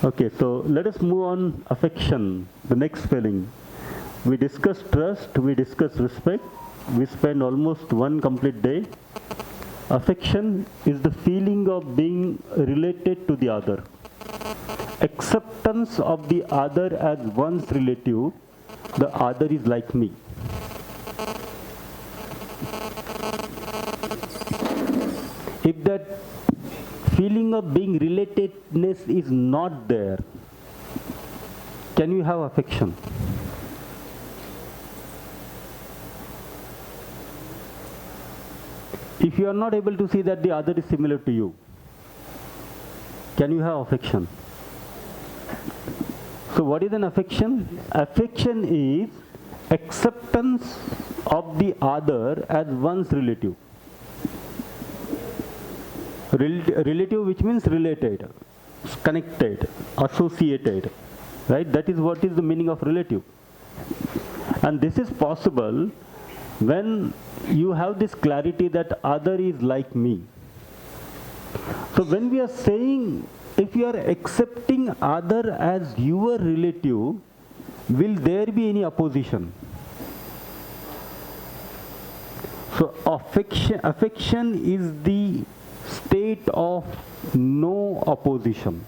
Okay, so let us move on affection, the next feeling. We discussed trust, we discussed respect, we spent almost one complete day. Affection is the feeling of being related to the other. Acceptance of the other as one's relative, the other is like me. If that feeling of being relatedness is not there, can you have affection? If you are not able to see that the other is similar to you, can you have affection? So what is an affection? Affection is acceptance of the other as one's relative. Relative, which means related, connected, associated, right? That is what is the meaning of relative. And this is possible when you have this clarity that other is like me. So when we are saying, if you are accepting other as your relative, will there be any opposition? So affection is the state of no opposition.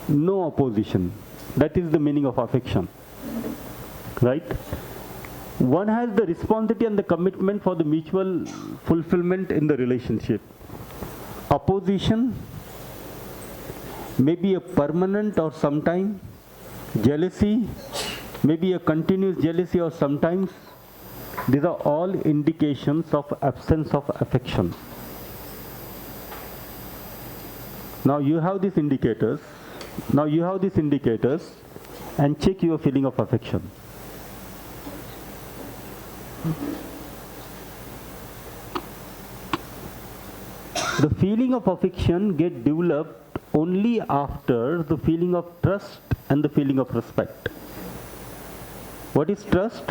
No opposition. That is the meaning of affection. Right? One has the responsibility and the commitment for the mutual fulfillment in the relationship. Opposition may be a permanent or sometime. Jealousy may be a continuous jealousy or sometimes. These are all indications of absence of affection. Now you have these indicators. And check your feeling of affection. The feeling of affection gets developed only after the feeling of trust and the feeling of respect. What is trust?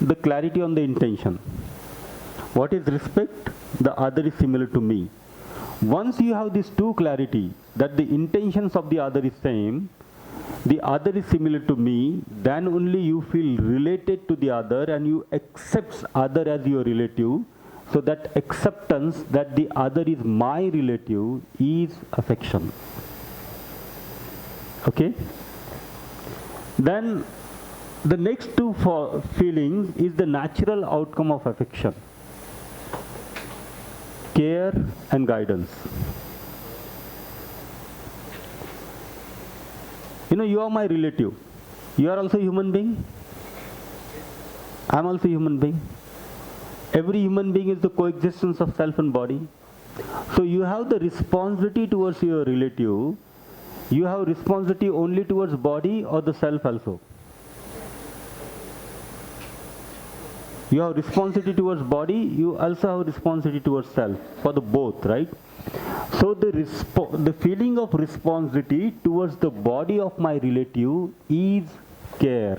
The clarity on the intention. What is respect? The other is similar to me. Once you have these two clarity, that the intentions of the other is same, the other is similar to me, then only you feel related to the other and you accept other as your relative. So that acceptance that the other is my relative is affection. Okay? Then the next two feelings is the natural outcome of affection. Care and guidance. You are my relative. You are also a human being. I am also a human being. Every human being is the coexistence of self and body. So you have the responsibility towards your relative. You have responsibility only towards body or the self also. You have responsibility towards body, you also have responsibility towards self, for the both, right? So the feeling of responsibility towards the body of my relative is care.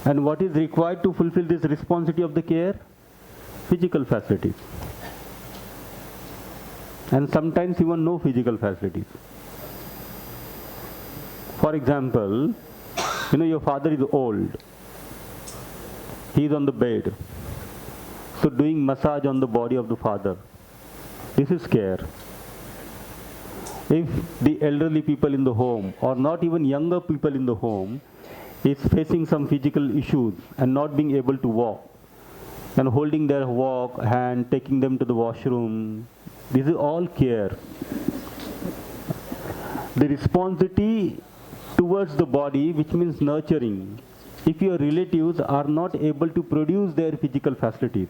And what is required to fulfill this responsibility of the care? Physical facilities. And sometimes even no physical facilities. For example, your father is old. He is on the bed. So doing massage on the body of the father. This is care. If the elderly people in the home or not even younger people in the home is facing some physical issues and not being able to walk, and holding their hand, taking them to the washroom, this is all care. The responsibility towards the body, which means nurturing. If your relatives are not able to produce their physical facilities,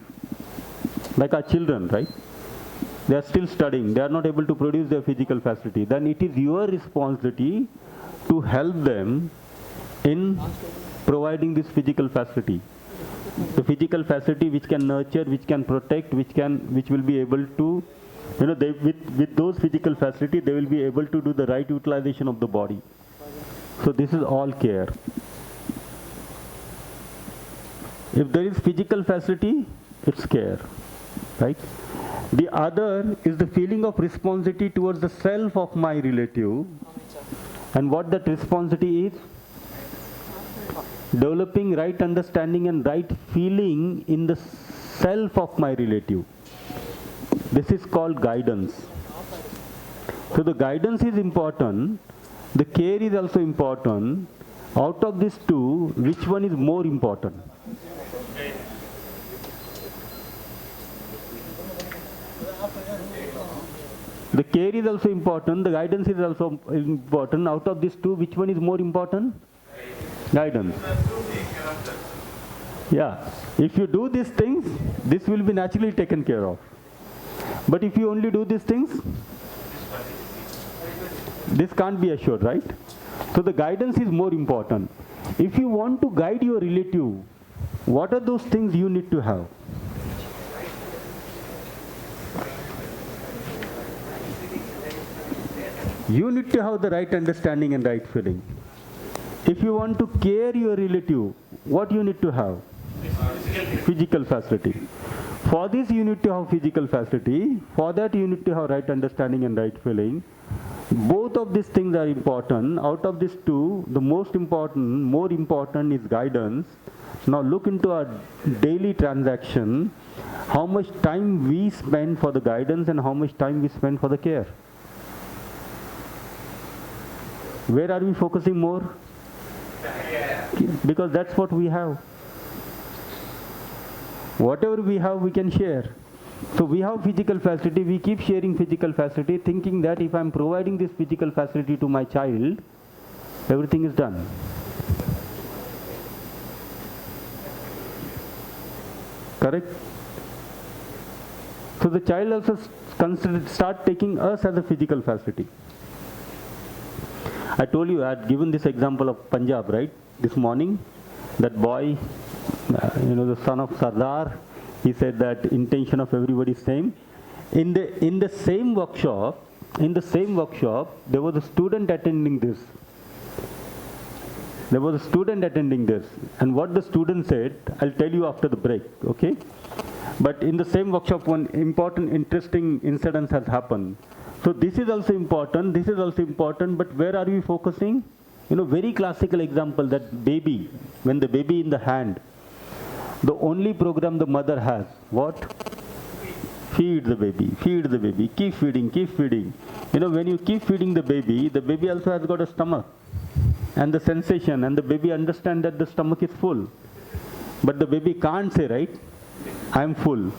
like our children, right? They are still studying, they are not able to produce their physical facility, then it is your responsibility to help them in providing this physical facility. The physical facility which can nurture, which can protect, which will be able to, with those physical facility, they will be able to do the right utilization of the body. So this is all care. If there is physical facility, it's care, right? The other is the feeling of responsibility towards the self of my relative. And what that responsibility is? Developing right understanding and right feeling in the self of my relative. This is called guidance. So the guidance is important, the care is also important. Out of these two, which one is more important? The care is also important, the guidance is also important. Out of these two, which one is more important? Guidance. Yeah. If you do these things, this will be naturally taken care of. But if you only do these things, this can't be assured, right? So the guidance is more important. If you want to guide your relative, what are those things you need to have? You need to have the right understanding and right feeling. If you want to care your relative, what you need to have? Physical facility. For this you need to have physical facility. For that you need to have right understanding and right feeling. Both of these things are important. Out of these two, the more important is guidance. Now look into our daily transaction, how much time we spend for the guidance and how much time we spend for the care. Where are we focusing more? Because that's what we have. Whatever we have, we can share. So we have physical facility, we keep sharing physical facility, thinking that if I'm providing this physical facility to my child, everything is done. Correct? So the child also start taking us as a physical facility. I told you, I had given this example of Punjab, right? This morning, that boy, the son of Sardar, he said that intention of everybody is same. In the same workshop, there was a student attending this. And what the student said, I'll tell you after the break, okay? But in the same workshop, one important, interesting incident has happened. So this is also important, but where are we focusing? Very classical example, that baby, when the baby in the hand, the only program the mother has, what? Feed the baby, keep feeding. When you keep feeding the baby also has got a stomach and the sensation, and the baby understands that the stomach is full. But the baby can't say, right, I'm full.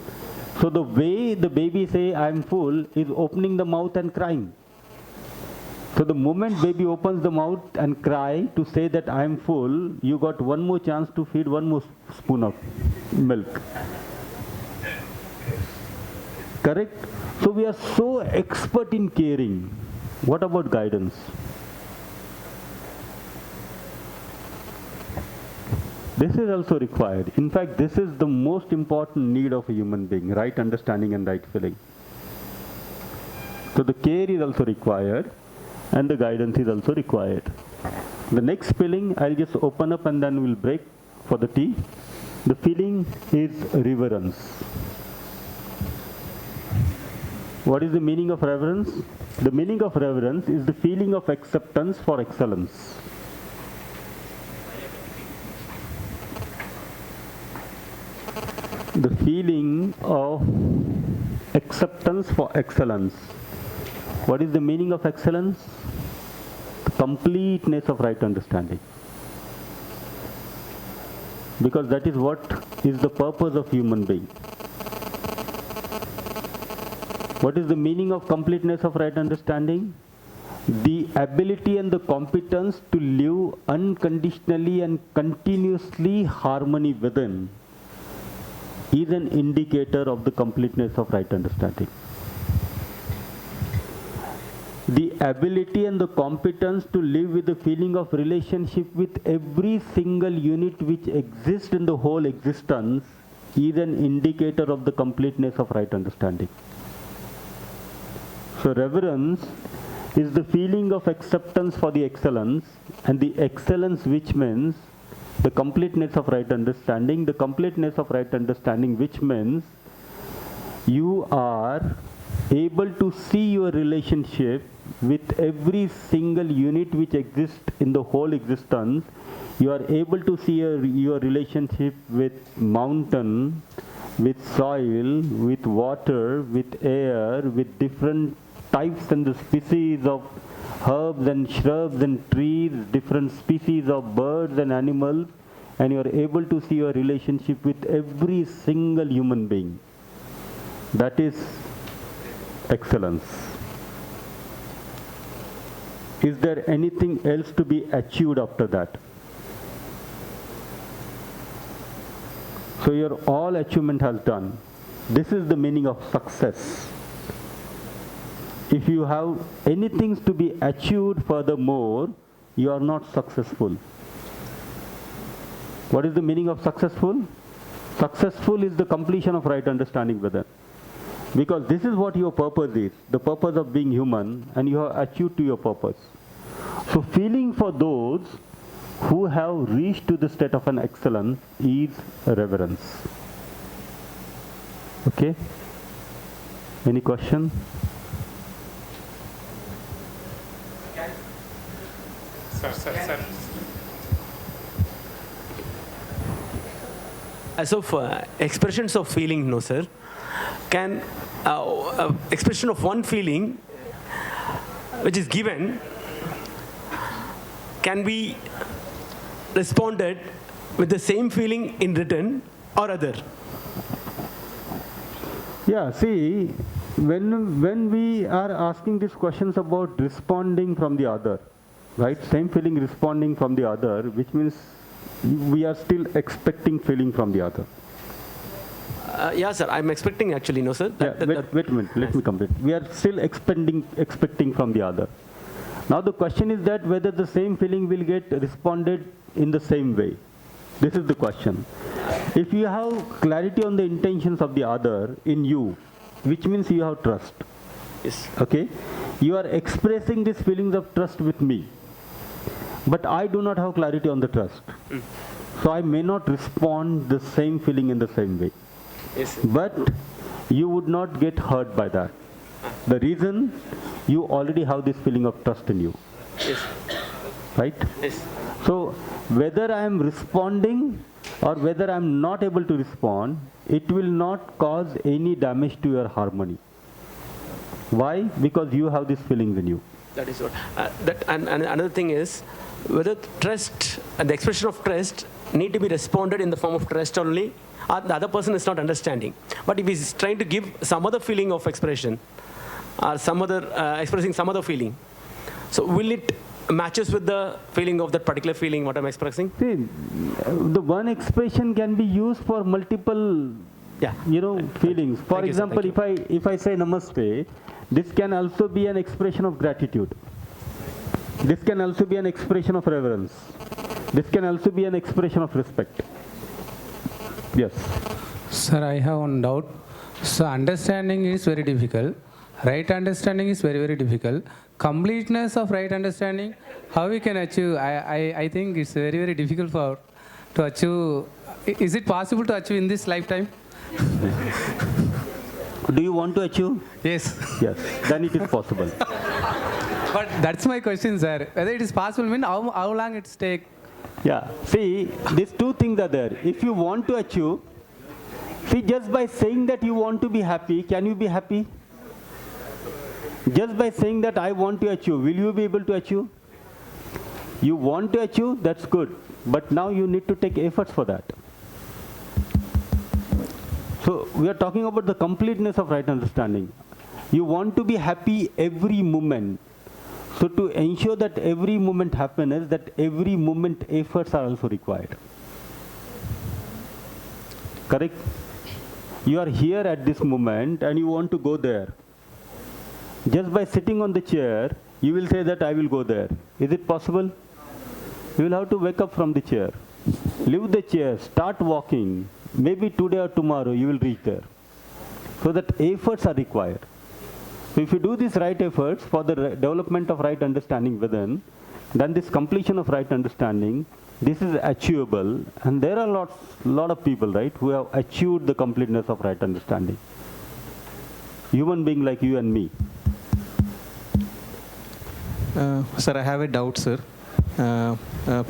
So the way the baby say I'm full is opening the mouth and crying. So the moment baby opens the mouth and cry to say that I am full, you got one more chance to feed one more spoon of milk. Correct? So we are so expert in caring. What about guidance? This is also required. In fact, this is the most important need of a human being, right understanding and right feeling. So the care is also required, and the guidance is also required. The next feeling, I'll just open up and then we'll break for the tea. The feeling is reverence. What is the meaning of reverence? The meaning of reverence is the feeling of acceptance for excellence. The feeling of acceptance for excellence. What is the meaning of excellence? The completeness of right understanding. Because that is what is the purpose of human being. What is the meaning of completeness of right understanding? The ability and the competence to live unconditionally and continuously harmony within is an indicator of the completeness of right understanding. The ability and the competence to live with the feeling of relationship with every single unit which exists in the whole existence is an indicator of the completeness of right understanding. So reverence is the feeling of acceptance for the excellence, and the excellence which means the completeness of right understanding, which means you are able to see your relationship with every single unit which exists in the whole existence. You are able to see your relationship with mountain, with soil, with water, with air, with different types and the species of herbs and shrubs and trees, different species of birds and animals, and you are able to see your relationship with every single human being. That is excellence. Is there anything else to be achieved after that? So your all achievement has done. This is the meaning of success. If you have anything to be achieved furthermore, you are not successful. What is the meaning of successful? Successful is the completion of right understanding within. Because this is what your purpose is, the purpose of being human, and you have achieved to your purpose. So feeling for those who have reached to the state of an excellence is reverence. Okay? Any question? Sir. As of expressions of feeling, no sir, can expression of one feeling which is given can be responded with the same feeling in return or other? Yeah, see, when we are asking these questions about responding from the other, right, same feeling responding from the other, which means we are still expecting feeling from the other. Yeah, sir, I'm expecting actually, no, sir. Wait a minute, let me complete. We are still expecting from the other. Now the question is that whether the same feeling will get responded in the same way. This is the question. If you have clarity on the intentions of the other in you, which means you have trust. Yes. Okay? You are expressing these feelings of trust with me. But I do not have clarity on the trust. So I may not respond the same feeling in the same way. Yes, sir. But you would not get hurt by that. The reason, you already have this feeling of trust in you. Yes. Right? Yes. So whether I am responding or whether I am not able to respond, it will not cause any damage to your harmony. Why? Because you have these feelings in you. That is what. And another thing is, whether trust and the expression of trust need to be responded in the form of trust only, or the other person is not understanding. But if he's trying to give some other feeling of expression, or some other expressing some other feeling, so will it matches with the feeling of that particular feeling what I'm expressing? See, the one expression can be used for multiple, feelings. For example, if I say namaste, this can also be an expression of gratitude. This can also be an expression of reverence. This can also be an expression of respect. Yes. Sir, I have one doubt. So understanding is very difficult. Right understanding is very, very difficult. Completeness of right understanding, how we can achieve? I think it's very, very difficult to achieve. Is it possible to achieve in this lifetime? Do you want to achieve? Yes. Yes. Then it is possible. But that's my question, sir. Whether it is possible, mean how long it takes? Yeah. See, these two things are there. If you want to achieve, see, just by saying that you want to be happy, can you be happy? Just by saying that I want to achieve, will you be able to achieve? You want to achieve, that's good. But now you need to take efforts for that. So we are talking about the completeness of right understanding. You want to be happy every moment. So to ensure that every moment happiness, that every moment efforts are also required. Correct? You are here at this moment and you want to go there. Just by sitting on the chair, you will say that I will go there. Is it possible? You will have to wake up from the chair. Leave the chair, start walking. Maybe today or tomorrow you will reach there. So that efforts are required. So if you do these right efforts for the development of right understanding within, then this completion of right understanding, this is achievable. And there are lot of people, right, who have achieved the completeness of right understanding. human being like you and me. Sir, I have a doubt, sir.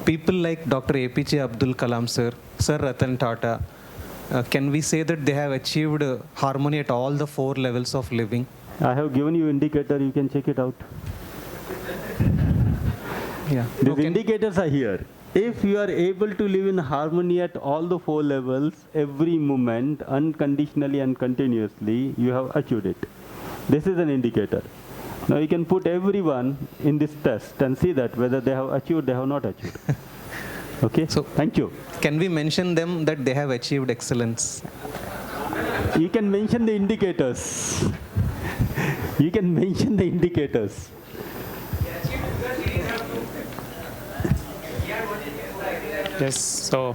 People like Dr. APJ Abdul Kalam, sir, Sir Ratan Tata, can we say that they have achieved harmony at all the 4 levels of living? I have given you indicator, you can check it out. Yeah. These indicators are here. If you are able to live in harmony at all the 4 levels, every moment, unconditionally and continuously, you have achieved it. This is an indicator. Now you can put everyone in this test and see that whether they have achieved, they have not achieved. Okay, so thank you. Can we mention them that they have achieved excellence? You can mention the indicators. You can mention the indicators. Yes, so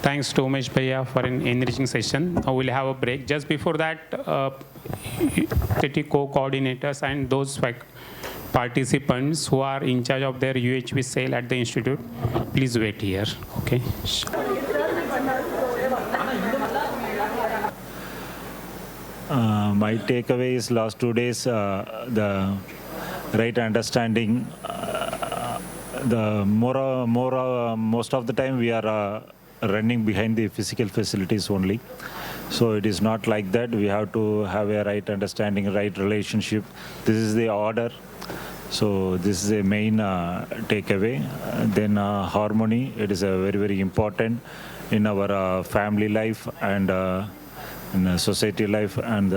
thanks to Umesh Bhaiya for an enriching session. Now we'll have a break. Just before that, the co-coordinators and those participants who are in charge of their UHV cell at the institute, please wait here. Okay. My takeaway is last 2 days, the right understanding. Most of the time we are running behind the physical facilities only. So it is not like that. We have to have a right understanding, right relationship. This is the order. So this is a main takeaway. Then harmony, it is a very, very important in our family life and in society life and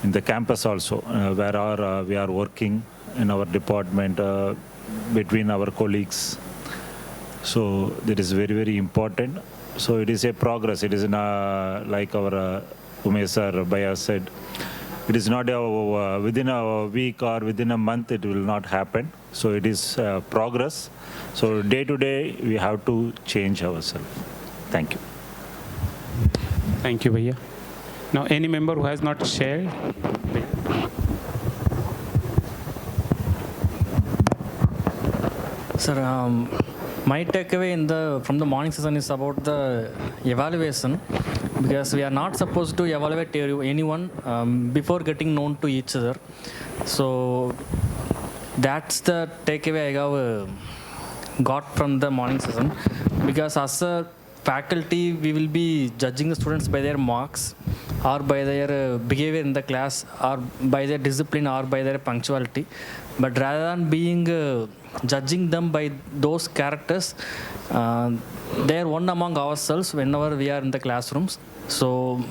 in the campus also, where we are working in our department between our colleagues. So that is very, very important. So it is a progress. It is like our Umesh sir Bhaiya said, it is not within a week or within a month it will not happen. So it is progress. So day to day we have to change ourselves. Thank you. Thank you, Bhaiya. Now, any member who has not shared? Sir, my takeaway from the morning session is about the evaluation, because we are not supposed to evaluate anyone before getting known to each other. So that's the takeaway I got from the morning session, because as a faculty we will be judging the students by their marks or by their behavior in the class or by their discipline or by their punctuality, but rather than being judging them by those characters, they are one among ourselves whenever we are in the classrooms. So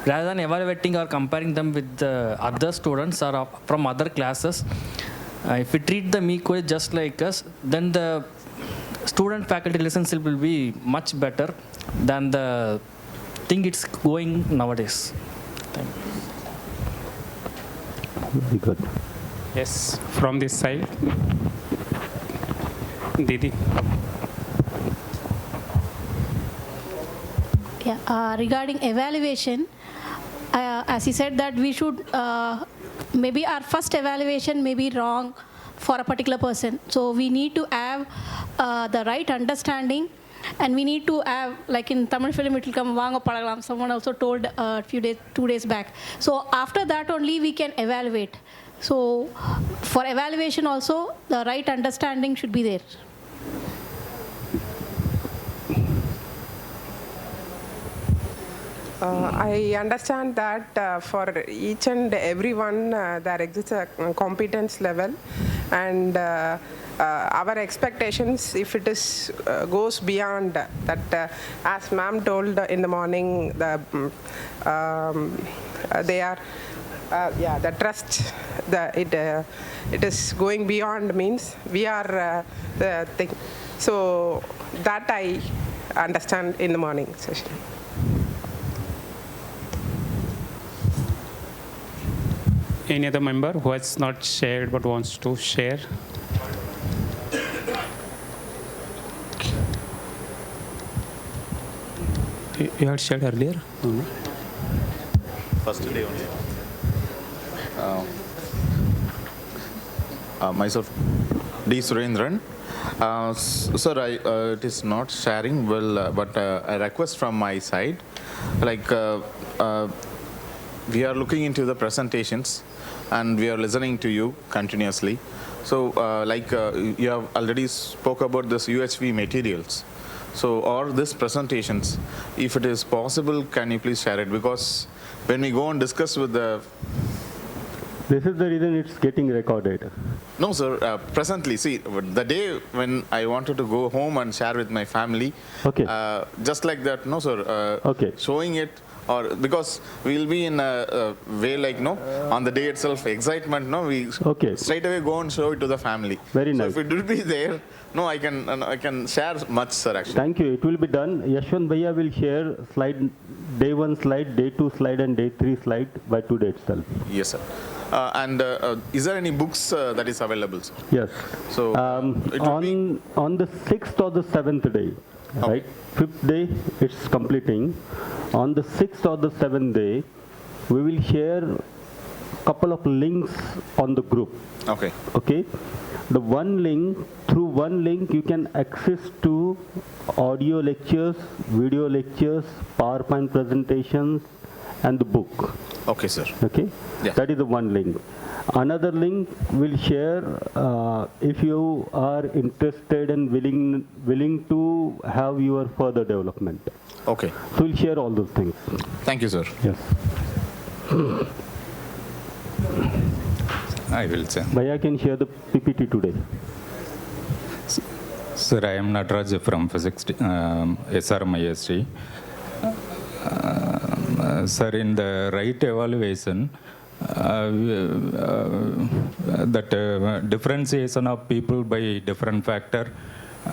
rather than evaluating or comparing them with the other students or from other classes, if we treat them equally just like us, then the student-faculty relationship will be much better than the thing it's going nowadays. Thank you. Very good. Yes, from this side. Didi. Yeah, regarding evaluation, as he said that we should, maybe our first evaluation may be wrong for a particular person. So we need to have the right understanding, and we need to have, like in Tamil film, it will come Vaanga Padagalam. Someone also told 2 days back. So after that only we can evaluate. So for evaluation also, the right understanding should be there. I understand that for each and everyone there exists a competence level, and our expectations, if it is goes beyond that, as ma'am told in the morning, they are the trust, it is going beyond means we are the thing. So that I understand in the morning session. Any other member who has not shared but wants to share? You had shared earlier? No. First day only. Myself, D. Surendran. Sir, it is not sharing well, but a request from my side. Like we are looking into the presentations and we are listening to you continuously. So you have already spoke about this UHV materials. So or this presentations, if it is possible, can you please share it? Because when we go and discuss with the... This is the reason it's getting recorded. No, sir. Presently, see, the day when I wanted to go home and share with my family, Okay. Just like that, no, sir. Okay. Showing it, or because we'll be in a way like, no, on the day itself, excitement, no, we Okay. straight away go and show it to the family. Very nice. So if it will be there, no, I can share much, sir, actually. Thank you. It will be done. Yashwant Bhaiya will share slide, day 1 slide, day 2 slide, and day 3 slide by today itself. Yes, sir. And is there any books that is available, sir? Yes. So it will be... on the 6th or the 7th day, right? 5th day it's completing. On the 6th or the 7th day, we will share couple of links on the group. Okay. Okay. The one link, through one link you can access to audio lectures, video lectures, PowerPoint presentations, and the book. Okay, sir. Okay, Yeah. that is the one link. Another link will share if you are interested and willing to have your further development. Okay. So we'll share all those things. Thank you, sir. Yes. I will say. Bhaiya can share the PPT today. Sir, I am Nataraj from Physics SRMIST. Sir, in the right evaluation, that differentiation of people by different factor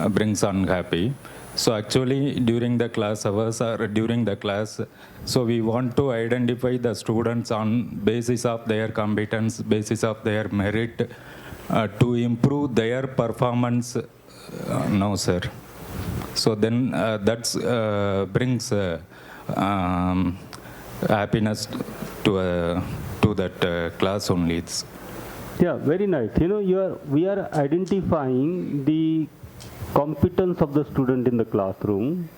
brings unhappy. So actually during the class hours or during the class, so we want to identify the students on basis of their competence, basis of their merit to improve their performance. No, sir. So then that brings happiness to that class only. Yeah, very nice. You know, we are identifying the competence of the student in the classroom.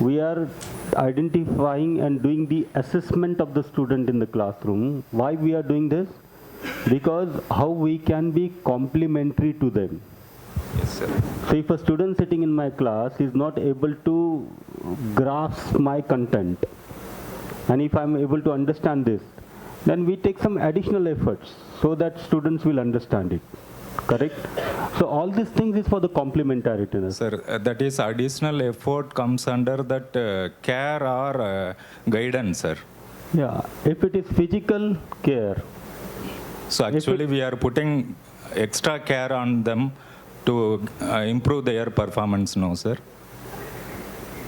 We are identifying and doing the assessment of the student in the classroom. Why we are doing this? Because how we can be complementary to them. Yes, sir. So if a student sitting in my class is not able to grasp my content, and if I'm able to understand this, then we take some additional efforts so that students will understand it. Correct? So all these things is for the complementarity. Sir, that is additional effort comes under that care or guidance, sir. Yeah, if it is physical care. So actually we are putting extra care on them to improve their performance, no, sir?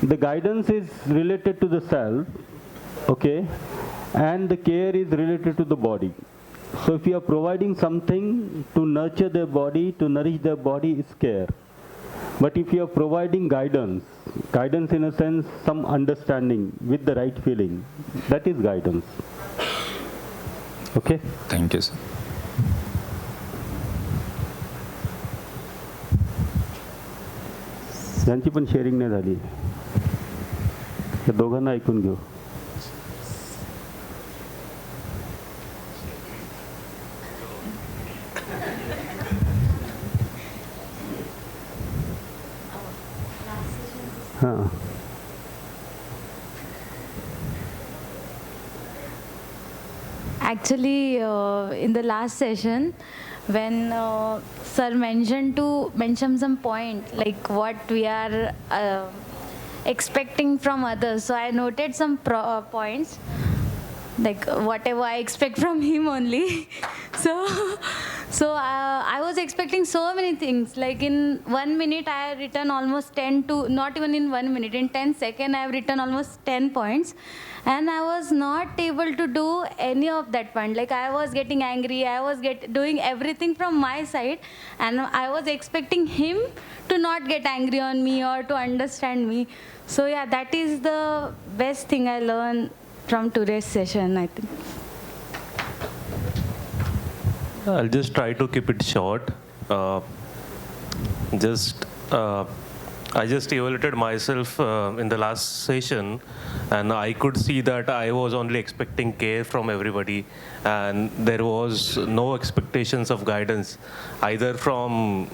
The guidance is related to the self, okay, and the care is related to the body. So if you are providing something to nurture their body, to nourish their body, is care. But if you are providing guidance in a sense, some understanding with the right feeling, that is guidance. Okay? Thank you, sir. यांची पण sharing नाही झाली. या दोघांना ऐकून घेऊ. हां. Actually, in the last session, when sir mentioned some point like what we are expecting from others, so I noted some points like whatever I expect from him only. So I was expecting so many things. Like in 1 minute, I have written almost 10 to, not even in 1 minute, in 10 seconds, I have written almost 10 points. And I was not able to do any of that point. Like I was getting angry, I was doing everything from my side. And I was expecting him to not get angry on me or to understand me. So yeah, that is the best thing I learned from today's session, I think. I'll just try to keep it short. I just evaluated myself in the last session, and I could see that I was only expecting care from everybody, and there was no expectations of guidance, either from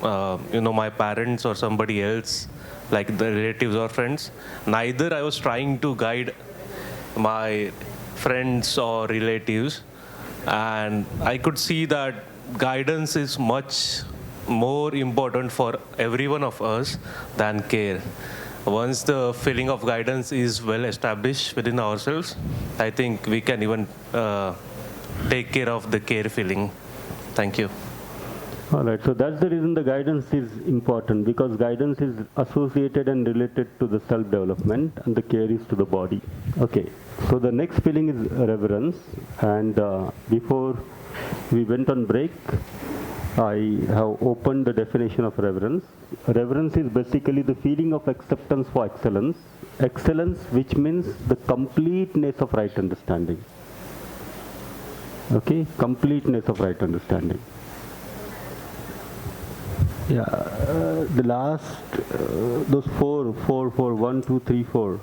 my parents or somebody else, like the relatives or friends. Neither I was trying to guide my friends or relatives, and I could see that guidance is much more important for every one of us than care. Once the feeling of guidance is well established within ourselves, I think we can even take care of the care feeling. Thank you. All right, so that's the reason the guidance is important, because guidance is associated and related to the self-development and the care is to the body. Okay, so the next feeling is reverence, and before we went on break, I have opened the definition of reverence. Reverence is basically the feeling of acceptance for excellence. Excellence, which means the completeness of right understanding. Okay, completeness of right understanding. Yeah, the last, those four, 1, 2, 3, 4.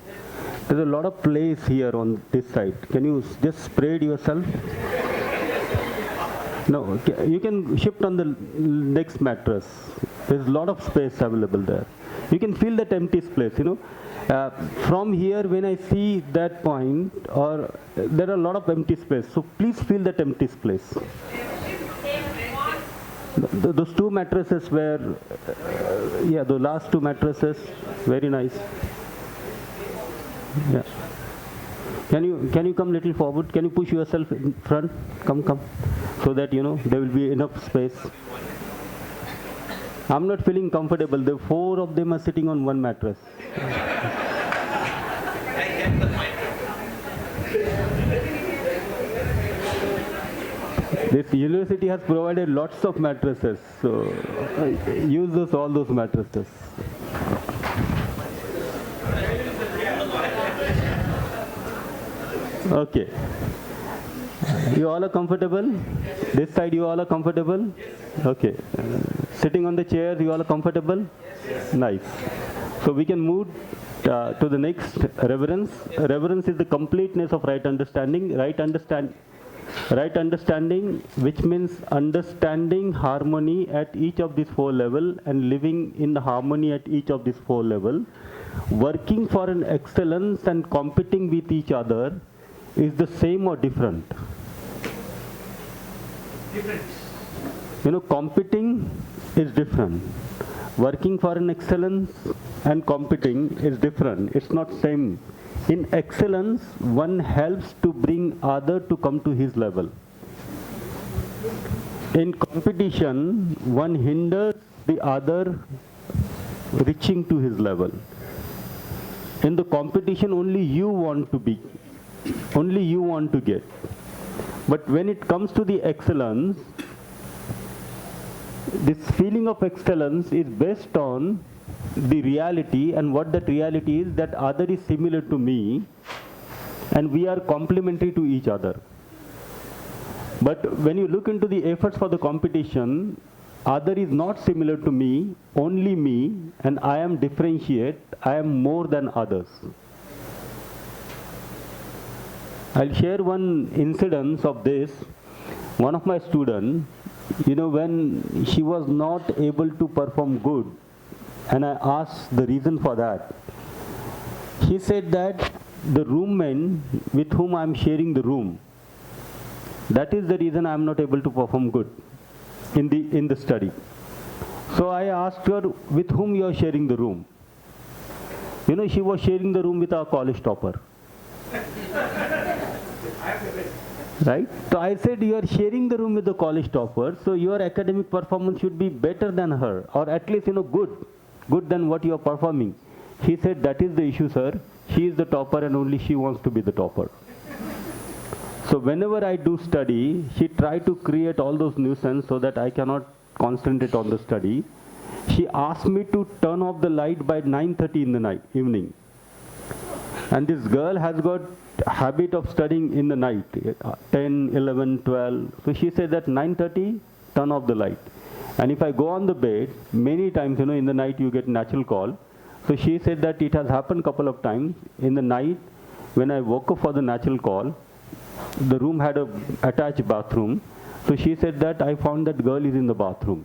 There's a lot of place here on this side. Can you just spread yourself? No, you can shift on the next mattress. There's a lot of space available there. You can feel that empty space, from here, when I see that point, or there are a lot of empty space. So please feel that empty space. Those two mattresses were, the last two mattresses, very nice. Yeah. Can you come a little forward? Can you push yourself in front? Come. So that, there will be enough space. I'm not feeling comfortable. The 4 of them are sitting on one mattress. This university has provided lots of mattresses, so use all those mattresses. Okay. You all are comfortable? This side you all are comfortable? Okay. Sitting on the chairs, you all are comfortable? Nice. So we can move to the next, reverence. Reverence is the completeness of right understanding. Right understanding, which means understanding harmony at each of these 4 levels and living in the harmony at each of these 4 levels. Working for an excellence and competing with each other is the same or different? Different. Competing is different. Working for an excellence and competing is different. It's not same. In excellence, one helps to bring other to come to his level. In competition, one hinders the other reaching to his level. In the competition, only you want to be, only you want to get. But when it comes to the excellence, this feeling of excellence is based on the reality, and what that reality is, that other is similar to me and we are complementary to each other. But when you look into the efforts for the competition, other is not similar to me, only me, and I am differentiate, I am more than others. I'll share one incidence of this. One of my students, when she was not able to perform good, and I asked the reason for that. She said that the roommate with whom I'm sharing the room, that is the reason I'm not able to perform good in the study. So I asked her, with whom you are sharing the room? She was sharing the room with our college topper. Right? So I said, you are sharing the room with the college topper, so your academic performance should be better than her, or at least, good than what you are performing. He said, that is the issue, sir. She is the topper and only she wants to be the topper. So whenever I do study, she tried to create all those nuisance so that I cannot concentrate on the study. She asked me to turn off the light by 9:30 in the evening. And this girl has got habit of studying in the night, 10, 11, 12. So she said that 9:30, turn off the light. And if I go on the bed, many times, in the night you get natural call. So she said that it has happened couple of times. In the night, when I woke up for the natural call, the room had a attached bathroom. So she said that I found that girl is in the bathroom.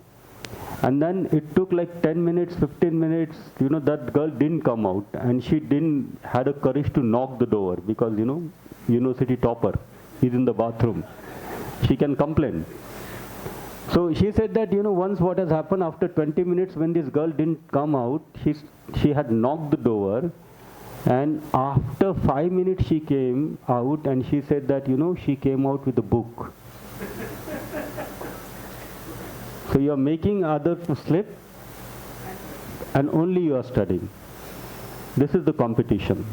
And then it took like 10 minutes, 15 minutes, that girl didn't come out. And she didn't had a courage to knock the door because, university topper is in the bathroom. She can complain. So she said that, once what has happened after 20 minutes when this girl didn't come out, she had knocked the door. And after 5 minutes she came out and she said that, she came out with a book. So you are making others to slip and only you are studying. This is the competition.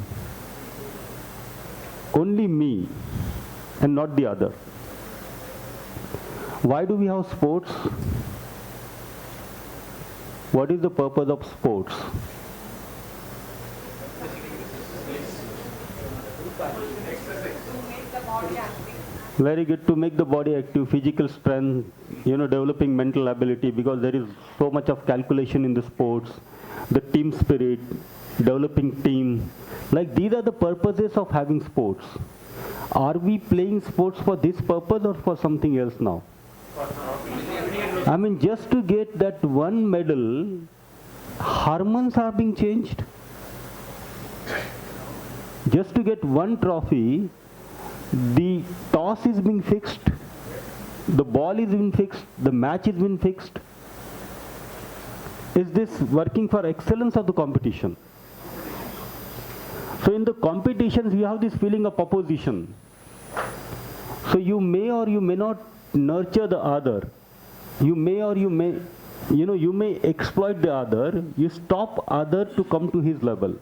Only me and not the other. Why do we have sports? What is the purpose of sports? Very good, to make the body active, physical strength, developing mental ability, because there is so much of calculation in the sports, the team spirit, developing team. Like these are the purposes of having sports. Are we playing sports for this purpose or for something else now? I mean, just to get that one medal, hormones are being changed. Just to get one trophy, the toss is being fixed, the ball is being fixed, the match is being fixed. Is this working for excellence of the competition? So in the competitions, you have this feeling of opposition. So you may or you may not nurture the other. You may or you may, you may exploit the other. You stop other to come to his level.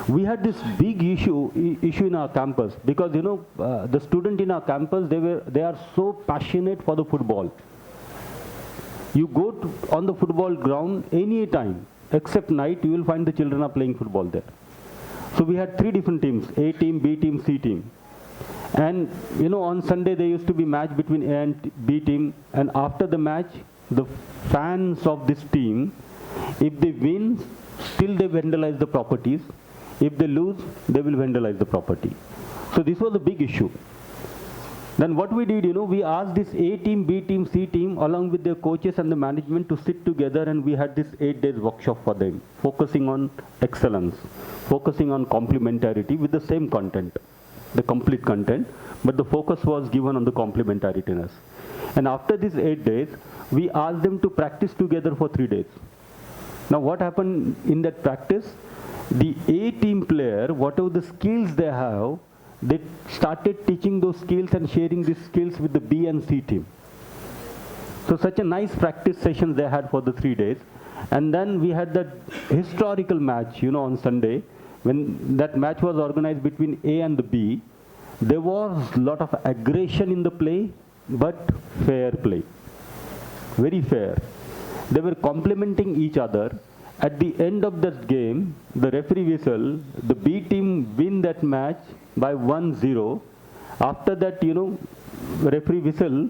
We had this big issue in our campus because the student in our campus, they are so passionate for the football. You go on the football ground any time except night, you will find the children are playing football there. So we had 3 different teams: A team, B team, C team. And on Sunday there used to be match between A and B team, and after the match the fans of this team, if they win, still they vandalize the properties. If they lose, they will vandalize the property. So this was a big issue. Then what we did, we asked this A team, B team, C team, along with their coaches and the management, to sit together, and we had this 8 days workshop for them, focusing on excellence, focusing on complementarity with the same content, the complete content, but the focus was given on the complementaritiness. And after these 8 days, we asked them to practice together for 3 days. Now what happened in that practice? The A team player, whatever the skills they have, they started teaching those skills and sharing these skills with the B and C team. So such a nice practice session they had for the 3 days. And then we had that historical match, on Sunday. When that match was organized between A and the B, there was a lot of aggression in the play, but fair play. Very fair. They were complementing each other. At the end of that game, the referee whistle, the B team win that match by 1-0. After that, referee whistle,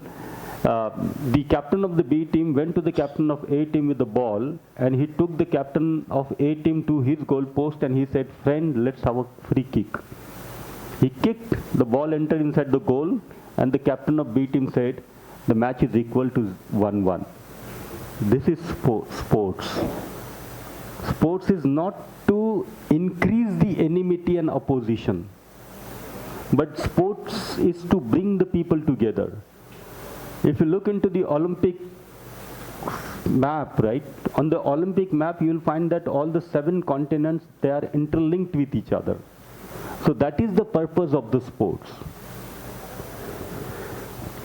the captain of the B team went to the captain of A team with the ball, and he took the captain of A team to his goal post and he said, "Friend, let's have a free kick." He kicked, the ball entered inside the goal, and the captain of B team said, "The match is equal to 1-1. This is sports. Sports is not to increase the enmity and opposition, but sports is to bring the people together. If you look into the Olympic map, right, on the Olympic map you will find that all the 7 continents, they are interlinked with each other. So that is the purpose of the sports.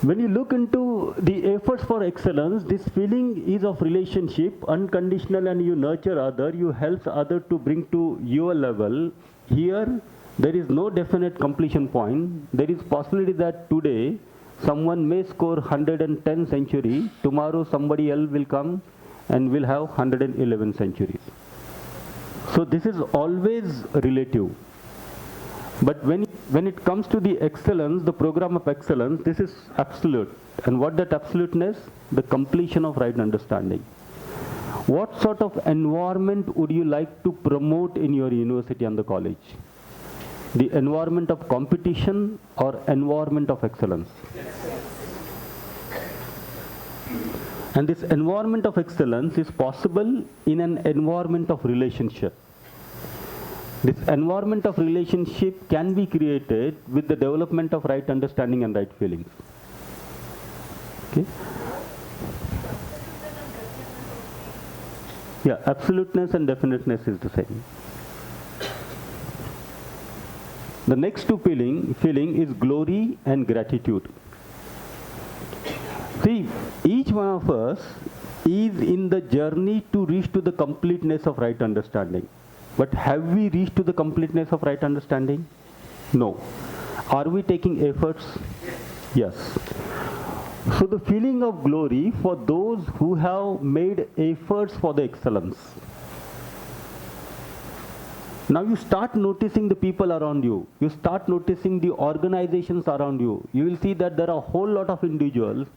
When you look into the efforts for excellence, this feeling is of relationship, unconditional, and you nurture other, you help other to bring to your level. Here, there is no definite completion point. There is possibility that today, someone may score 110 century, tomorrow somebody else will come and will have 111 centuries. So this is always relative. But when it comes to the excellence, the program of excellence, this is absolute. And what that absoluteness? The completion of right understanding. What sort of environment would you like to promote in your university and the college? The environment of competition or environment of excellence? And this environment of excellence is possible in an environment of relationship. This environment of relationship can be created with the development of right understanding and right feelings. Okay? Yeah, absoluteness and definiteness is the same. The next two feeling is glory and gratitude. See, each one of us is in the journey to reach to the completeness of right understanding. But have we reached to the completeness of right understanding? No. Are we taking efforts? Yes. So the feeling of glory for those who have made efforts for the excellence. Now you start noticing the people around you. You start noticing the organizations around you. You will see that there are a whole lot of individuals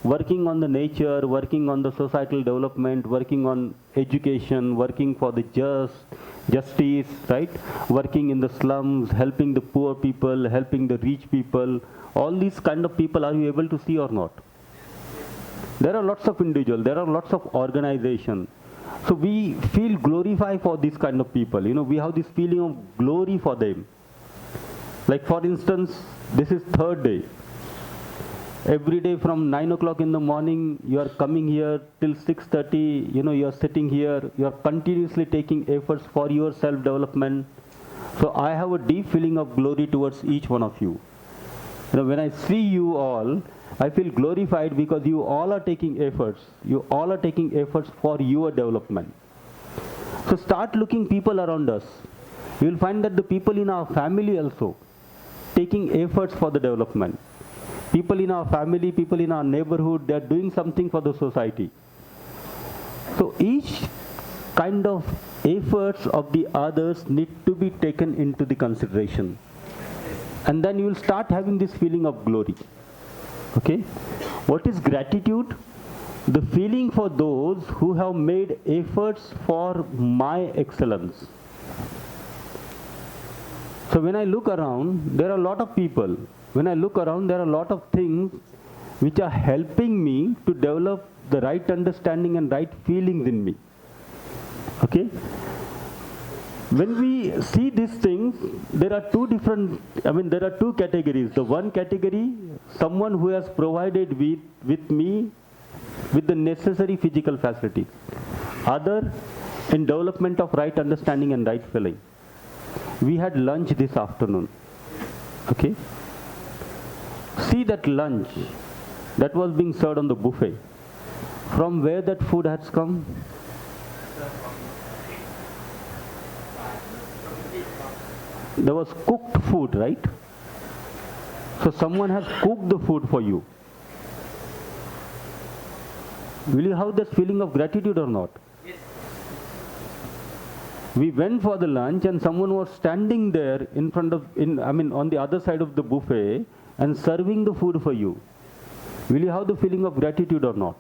working on the nature, working on the societal development, working on education, working for the justice, right? Working in the slums, helping the poor people, helping the rich people. All these kind of people, are you able to see or not? There are lots of individuals, there are lots of organizations. So we feel glorified for these kind of people. You know, we have this feeling of glory for them. Like for instance, this is third day. Every day from 9 o'clock in the morning, you are coming here till 6:30, you know, you are sitting here, you are continuously taking efforts for your self-development. So I have a deep feeling of glory towards each one of you. You know, when I see you all, I feel glorified because you all are taking efforts. You all are taking efforts for your development. So start looking people around us. You will find that the people in our family also taking efforts for the development. People in our family, people in our neighborhood, they are doing something for the society. So each kind of efforts of the others need to be taken into the consideration. And then you will start having this feeling of glory. Okay? What is gratitude? The feeling for those who have made efforts for my excellence. So when I look around, there are a lot of people. When I look around, there are a lot of things which are helping me to develop the right understanding and right feelings in me. Okay? When we see these things, there are two categories. The one category, someone who has provided with me with the necessary physical facilities. Other, in development of right understanding and right feeling. We had lunch this afternoon. Okay? See that lunch that was being served on the buffet. From where that food has come? There was cooked food, right? So someone has cooked the food for you. Will you have this feeling of gratitude or not? Yes. We went for the lunch and someone was standing there on the other side of the buffet and serving the food for you. Will you have the feeling of gratitude or not?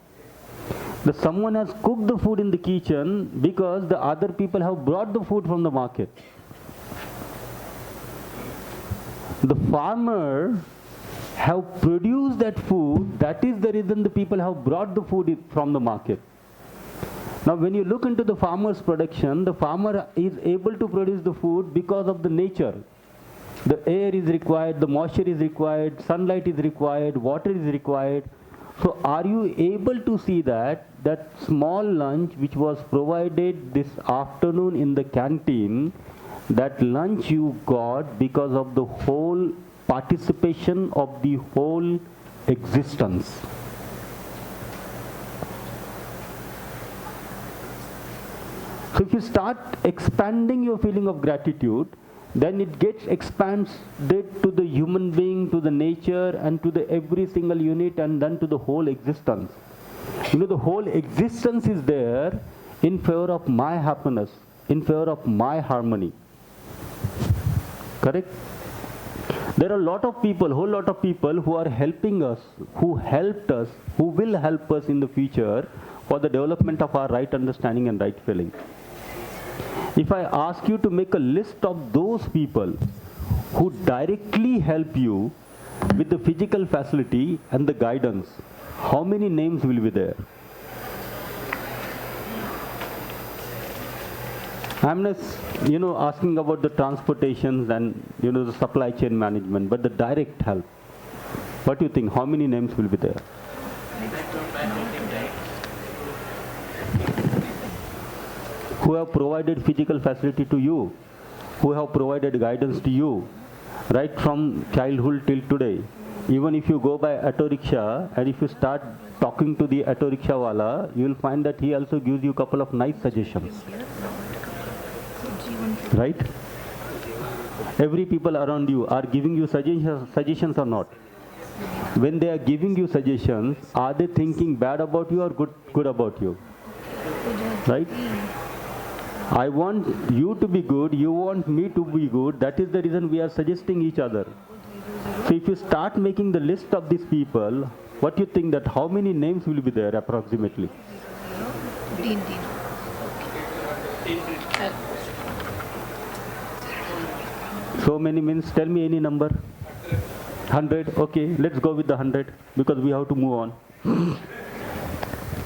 That someone has cooked the food in the kitchen because the other people have brought the food from the market. The farmer have produced that food, that is the reason the people have brought the food from the market. Now when you look into the farmer's production, the farmer is able to produce the food because of the nature. The air is required, the moisture is required, sunlight is required, water is required. So are you able to see that small lunch which was provided this afternoon in the canteen, that lunch you got because of the whole participation of the whole existence. So if you start expanding your feeling of gratitude, then it gets expanded to the human being, to the nature, and to the every single unit, and then to the whole existence. You know, the whole existence is there in favor of my happiness, in favor of my harmony. Correct? There are a lot of people, whole lot of people who are helping us, who helped us, who will help us in the future for the development of our right understanding and right feeling. If I ask you to make a list of those people who directly help you with the physical facility and the guidance, how many names will be there? I'm not, asking about the transportations and, the supply chain management, but the direct help. What do you think? How many names will be there? Who have provided physical facility to you, who have provided guidance to you, right from childhood till today. Even if you go by auto rickshaw and if you start talking to the auto rickshaw wala, you will find that he also gives you a couple of nice suggestions. Right? Every people around you are giving you suggestions or not? When they are giving you suggestions, are they thinking bad about you or good about you? Right? I want you to be good, you want me to be good. That is the reason we are suggesting each other. So if you start making the list of these people, what do you think that how many names will be there approximately? So many means, tell me any number. 100, okay, let's go with the 100 because we have to move on.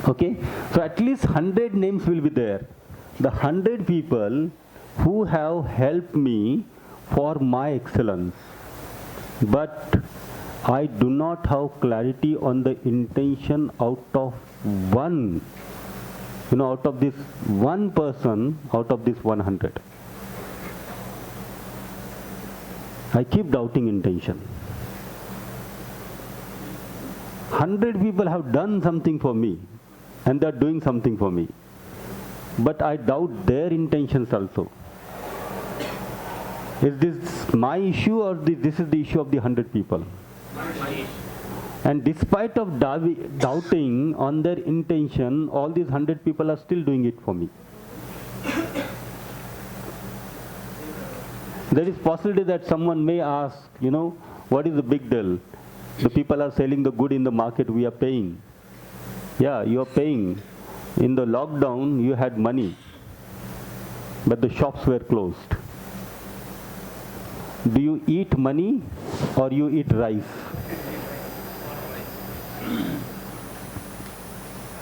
Okay, so at least 100 names will be there. The 100 people who have helped me for my excellence. But I do not have clarity on the intention out of one, out of this one person, out of this 100. I keep doubting intention. 100 people have done something for me and they are doing something for me. But I doubt their intentions also. Is this my issue or this is the issue of the 100 people? And despite of doubting on their intention, all these 100 people are still doing it for me. There is possibility that someone may ask, what is the big deal? The people are selling the good in the market, we are paying. Yeah, you are paying. In the lockdown, you had money, but the shops were closed. Do you eat money or you eat rice?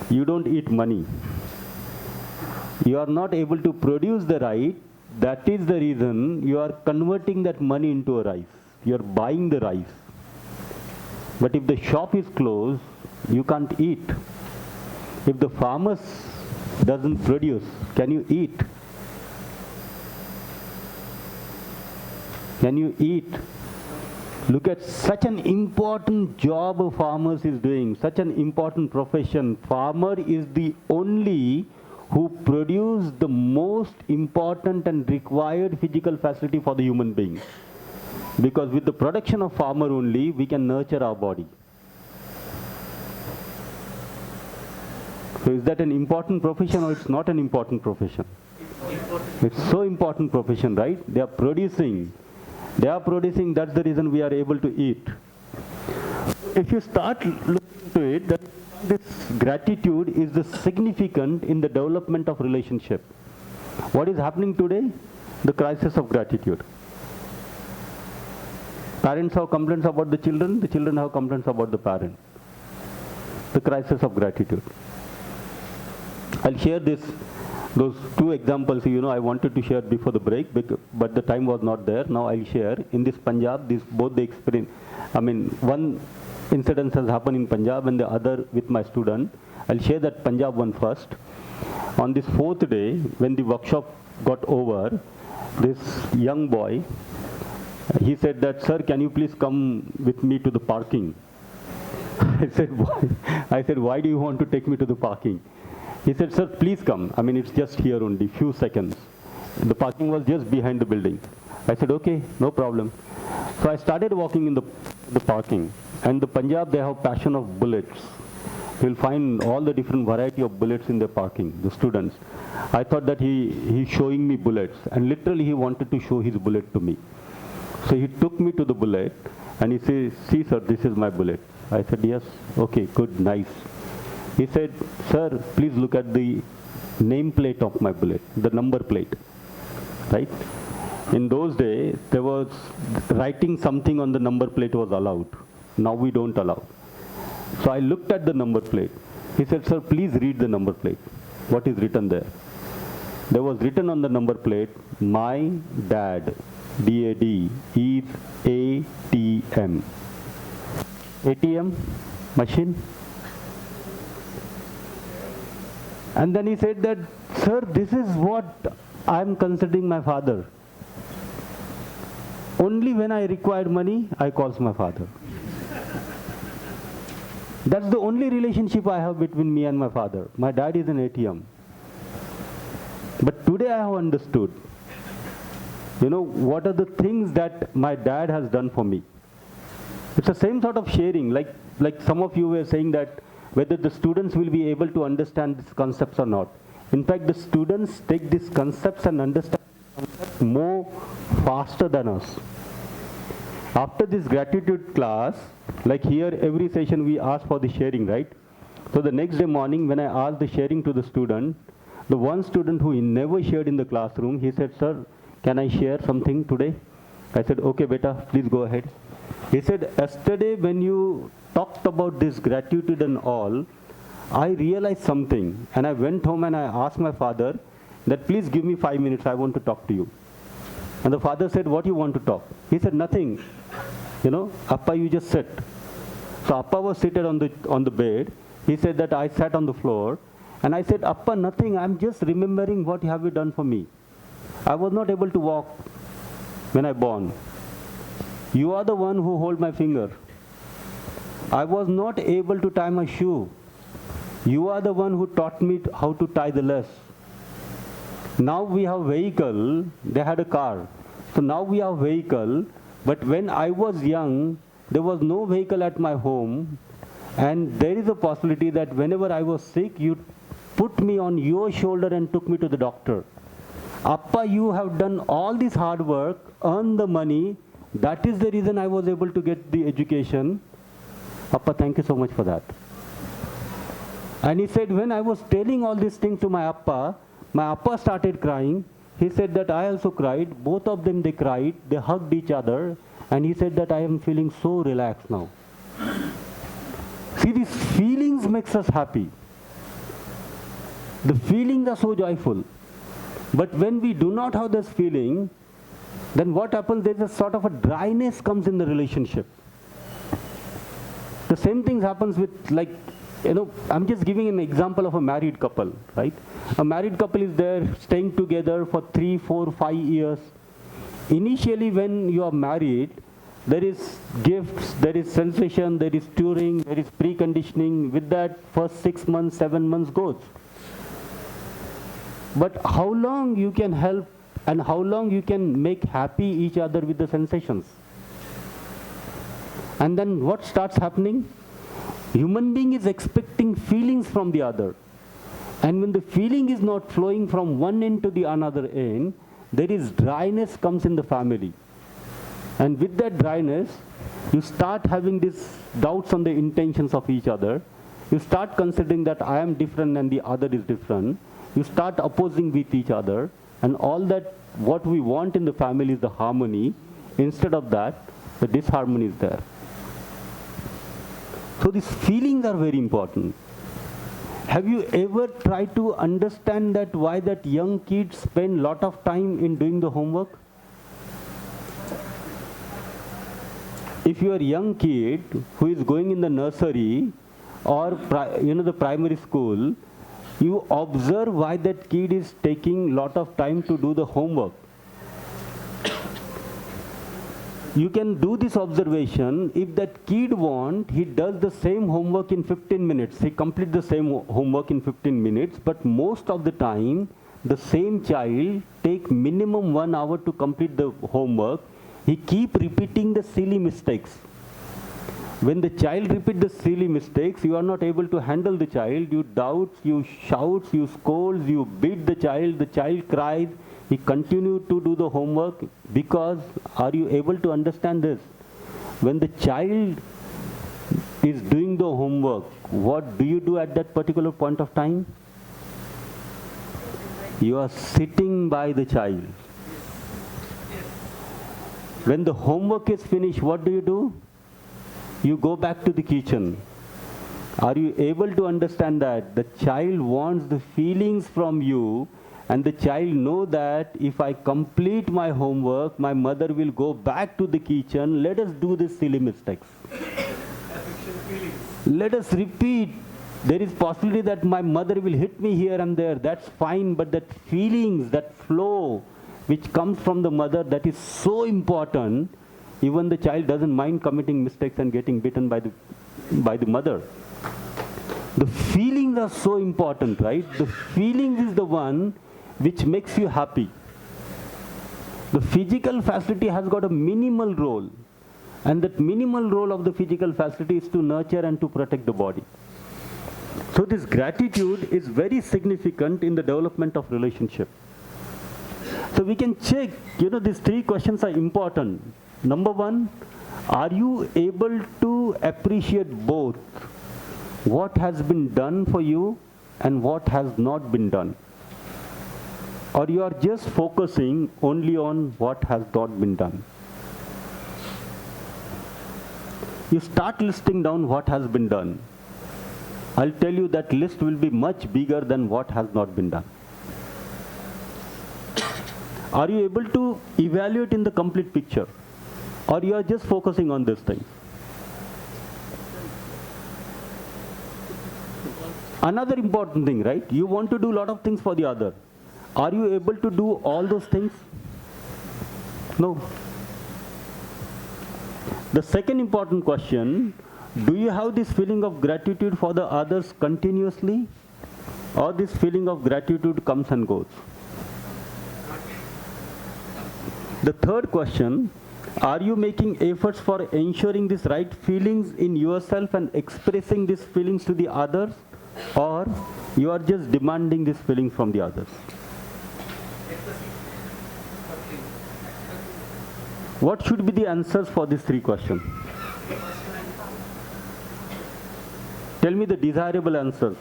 You don't eat money. You are not able to produce the rice. That is the reason you are converting that money into a rice. You are buying the rice. But if the shop is closed, you can't eat. If the farmer doesn't produce, can you eat? Can you eat? Look at such an important job a farmer is doing, such an important profession. Farmer is the only who produce the most important and required physical facility for the human being. Because with the production of farmer only, we can nurture our body. So is that an important profession or it's not an important profession? It's so important profession, right? They are producing, that's the reason we are able to eat. If you start looking to it, that this gratitude is the significant in the development of relationship. What is happening today? The crisis of gratitude. Parents have complaints about the children have complaints about the parents. The crisis of gratitude. I'll share those two examples, I wanted to share before the break, but the time was not there. Now I'll share. In this Punjab, both the experience, one incident has happened in Punjab and the other with my student. I'll share that Punjab one first. On this fourth day, when the workshop got over, this young boy, he said that, sir, can you please come with me to the parking? I said, why? I said, why do you want to take me to the parking? He said, sir, please come. It's just here only, few seconds. The parking was just behind the building. I said, okay, no problem. So I started walking in the parking. And the Punjab, they have passion of bullets. You'll find all the different variety of bullets in the parking, the students. I thought that he's showing me bullets. And literally he wanted to show his bullet to me. So he took me to the bullet and he said, see sir, this is my bullet. I said, yes, okay, good, nice. He said, sir, please look at the nameplate of my bullet, the number plate, right? In those days, there was writing something on the number plate was allowed. Now we don't allow. So I looked at the number plate. He said, sir, please read the number plate. What is written there? There was written on the number plate, my dad, D-A-D, is ATM. ATM machine. And then he said that, sir, this is what I am considering my father. Only when I required money, I calls my father. That's the only relationship I have between me and my father. My dad is an ATM. But today I have understood, what are the things that my dad has done for me. It's the same sort of sharing, like some of you were saying that whether the students will be able to understand these concepts or not. In fact, the students take these concepts and understand concepts more faster than us. After this gratitude class, like here every session we ask for the sharing, right? So the next day morning when I asked the sharing to the student, the one student who never shared in the classroom, he said, sir, can I share something today? I said, okay, beta, please go ahead. He said, yesterday when you talked about this gratitude and all, I realized something. And I went home and I asked my father that please give me 5 minutes, I want to talk to you. And the father said, what do you want to talk? He said, nothing. Appa, you just sit. So Appa was seated on the bed. He said that I sat on the floor. And I said, Appa, nothing. I'm just remembering what have you done for me. I was not able to walk when I born. You are the one who hold my finger. I was not able to tie my shoe. You are the one who taught me how to tie the lace. Now we have vehicle. They had a car. So now we have vehicle. But when I was young, there was no vehicle at my home. And there is a possibility that whenever I was sick, you put me on your shoulder and took me to the doctor. Appa, you have done all this hard work, earned the money. That is the reason I was able to get the education. Appa, thank you so much for that. And he said, when I was telling all these things to my Appa started crying. He said that I also cried. Both of them, they cried. They hugged each other. And he said that I am feeling so relaxed now. See, these feelings makes us happy. The feelings are so joyful. But when we do not have this feeling, then what happens? There's a sort of a dryness comes in the relationship. The same thing happens with, I'm just giving an example of a married couple, right? A married couple is there staying together for 3, 4, 5 years. Initially, when you are married, there is gifts, there is sensation, there is touring, there is preconditioning. With that, first 6 months, 7 months goes. But how long you can help and how long you can make happy each other with the sensations? And then what starts happening? Human being is expecting feelings from the other. And when the feeling is not flowing from one end to the another end, there is dryness comes in the family. And with that dryness, you start having these doubts on the intentions of each other. You start considering that I am different and the other is different. You start opposing with each other. And all that, what we want in the family is the harmony. Instead of that, the disharmony is there. So these feelings are very important. Have you ever tried to understand that why that young kids spend a lot of time in doing the homework? If you are a young kid who is going in the nursery or the primary school, you observe why that kid is taking a lot of time to do the homework. You can do this observation. If that kid wants, he does the same homework in 15 minutes. He completes the same homework in 15 minutes. But most of the time, the same child take minimum 1 hour to complete the homework. He keep repeating the silly mistakes. When the child repeats the silly mistakes, you are not able to handle the child. You doubt, you shout, you scold, you beat the child cries. He continued to do the homework because, are you able to understand this? When the child is doing the the homework, what do you do at that particular point of time? You are sitting by the child. When the homework is finished, what do? You go back to the kitchen. Are you able to understand that? The child wants the feelings from you, and the child know that if I complete my homework, my mother will go back to the kitchen. Let us do these silly mistakes. Let us repeat. There is possibility that my mother will hit me here and there. That's fine, but that feelings, that flow, which comes from the mother, that is so important. Even the child doesn't mind committing mistakes and getting bitten by the mother. The feelings are so important, right? The feelings is the one which makes you happy. The physical facility has got a minimal role, and that minimal role of the physical facility is to nurture and to protect the body. So this gratitude is very significant in the development of relationship. So we can check, these 3 questions are important. Number 1, are you able to appreciate both what has been done for you and what has not been done? Or you are just focusing only on what has not been done? You start listing down what has been done. I'll tell you that list will be much bigger than what has not been done. Are you able to evaluate in the complete picture? Or you are just focusing on this thing? Another important thing, right? You want to do a lot of things for the other. Are you able to do all those things? No. The second important question, do you have this feeling of gratitude for the others continuously? Or this feeling of gratitude comes and goes? The third question, are you making efforts for ensuring these right feelings in yourself and expressing these feelings to the others? Or you are just demanding these feelings from the others? What should be the answers for these 3 questions? Tell me the desirable answers.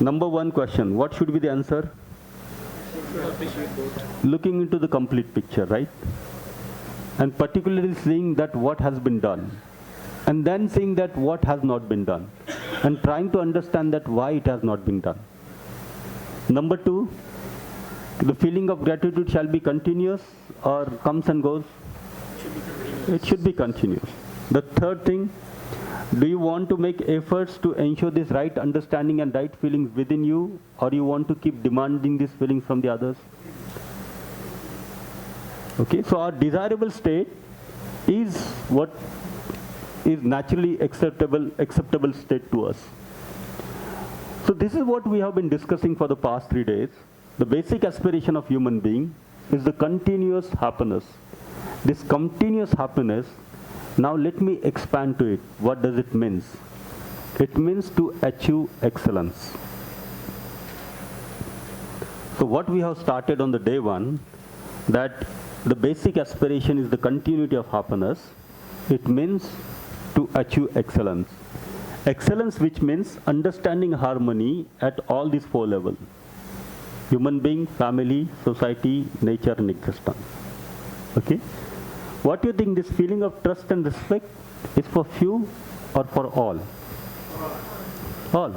Number 1 question, what should be the answer? Looking into the complete picture, right? And particularly seeing that what has been done. And then seeing that what has not been done. And trying to understand that why it has not been done. Number 2, the feeling of gratitude shall be continuous or comes and goes? It should be continuous. The third thing, do you want to make efforts to ensure this right understanding and right feelings within you, or you want to keep demanding these feelings from the others? Okay, so our desirable state is what is naturally acceptable state to us. So this is what we have been discussing for the past 3 days. The basic aspiration of human being is the continuous happiness. This continuous happiness, now let me expand to it. What does it mean? It means to achieve excellence. So what we have started on the day 1, that the basic aspiration is the continuity of happiness. It means to achieve excellence. Excellence, which means understanding harmony at all these 4 levels. Human being, family, society, nature, and existence. Okay? What do you think, this feeling of trust and respect is for few or for all? All.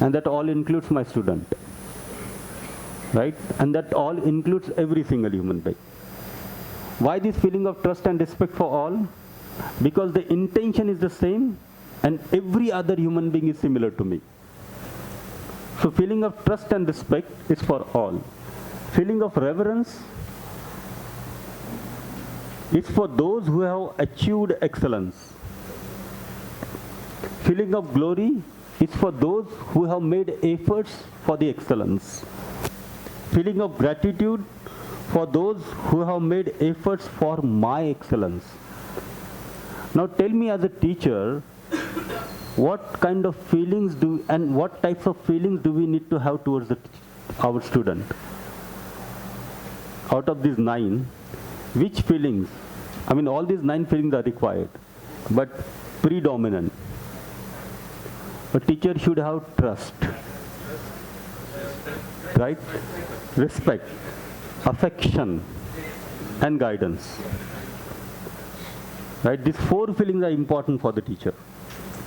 And that all includes my student. Right? And that all includes every single human being. Why this feeling of trust and respect for all? Because the intention is the same and every other human being is similar to me. So feeling of trust and respect is for all. Feeling of reverence is for those who have achieved excellence. Feeling of glory is for those who have made efforts for the excellence. Feeling of gratitude for those who have made efforts for my excellence. Now tell me, as a teacher, what kind of feelings and what types of feelings do we need to have towards our student? Out of these 9, which feelings? I mean, all these 9 feelings are required. But predominant. A teacher should have trust, right? Respect, affection, and guidance. Right? These four feelings are important for the teacher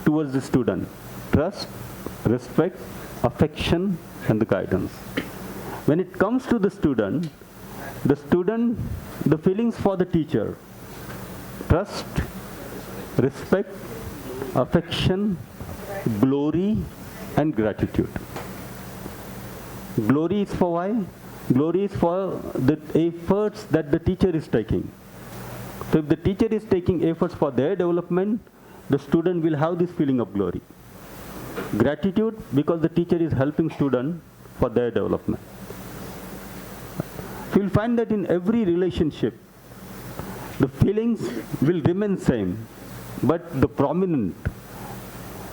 towards the student. Trust, respect, affection, and the guidance. When it comes to the student, the feelings for the teacher, trust, respect, affection, glory, and gratitude. Glory is for why? Glory is for the efforts that the teacher is taking. So if the teacher is taking efforts for their development, the student will have this feeling of glory. Gratitude, because the teacher is helping student for their development. So you'll find that in every relationship, the feelings will remain same, but the prominent,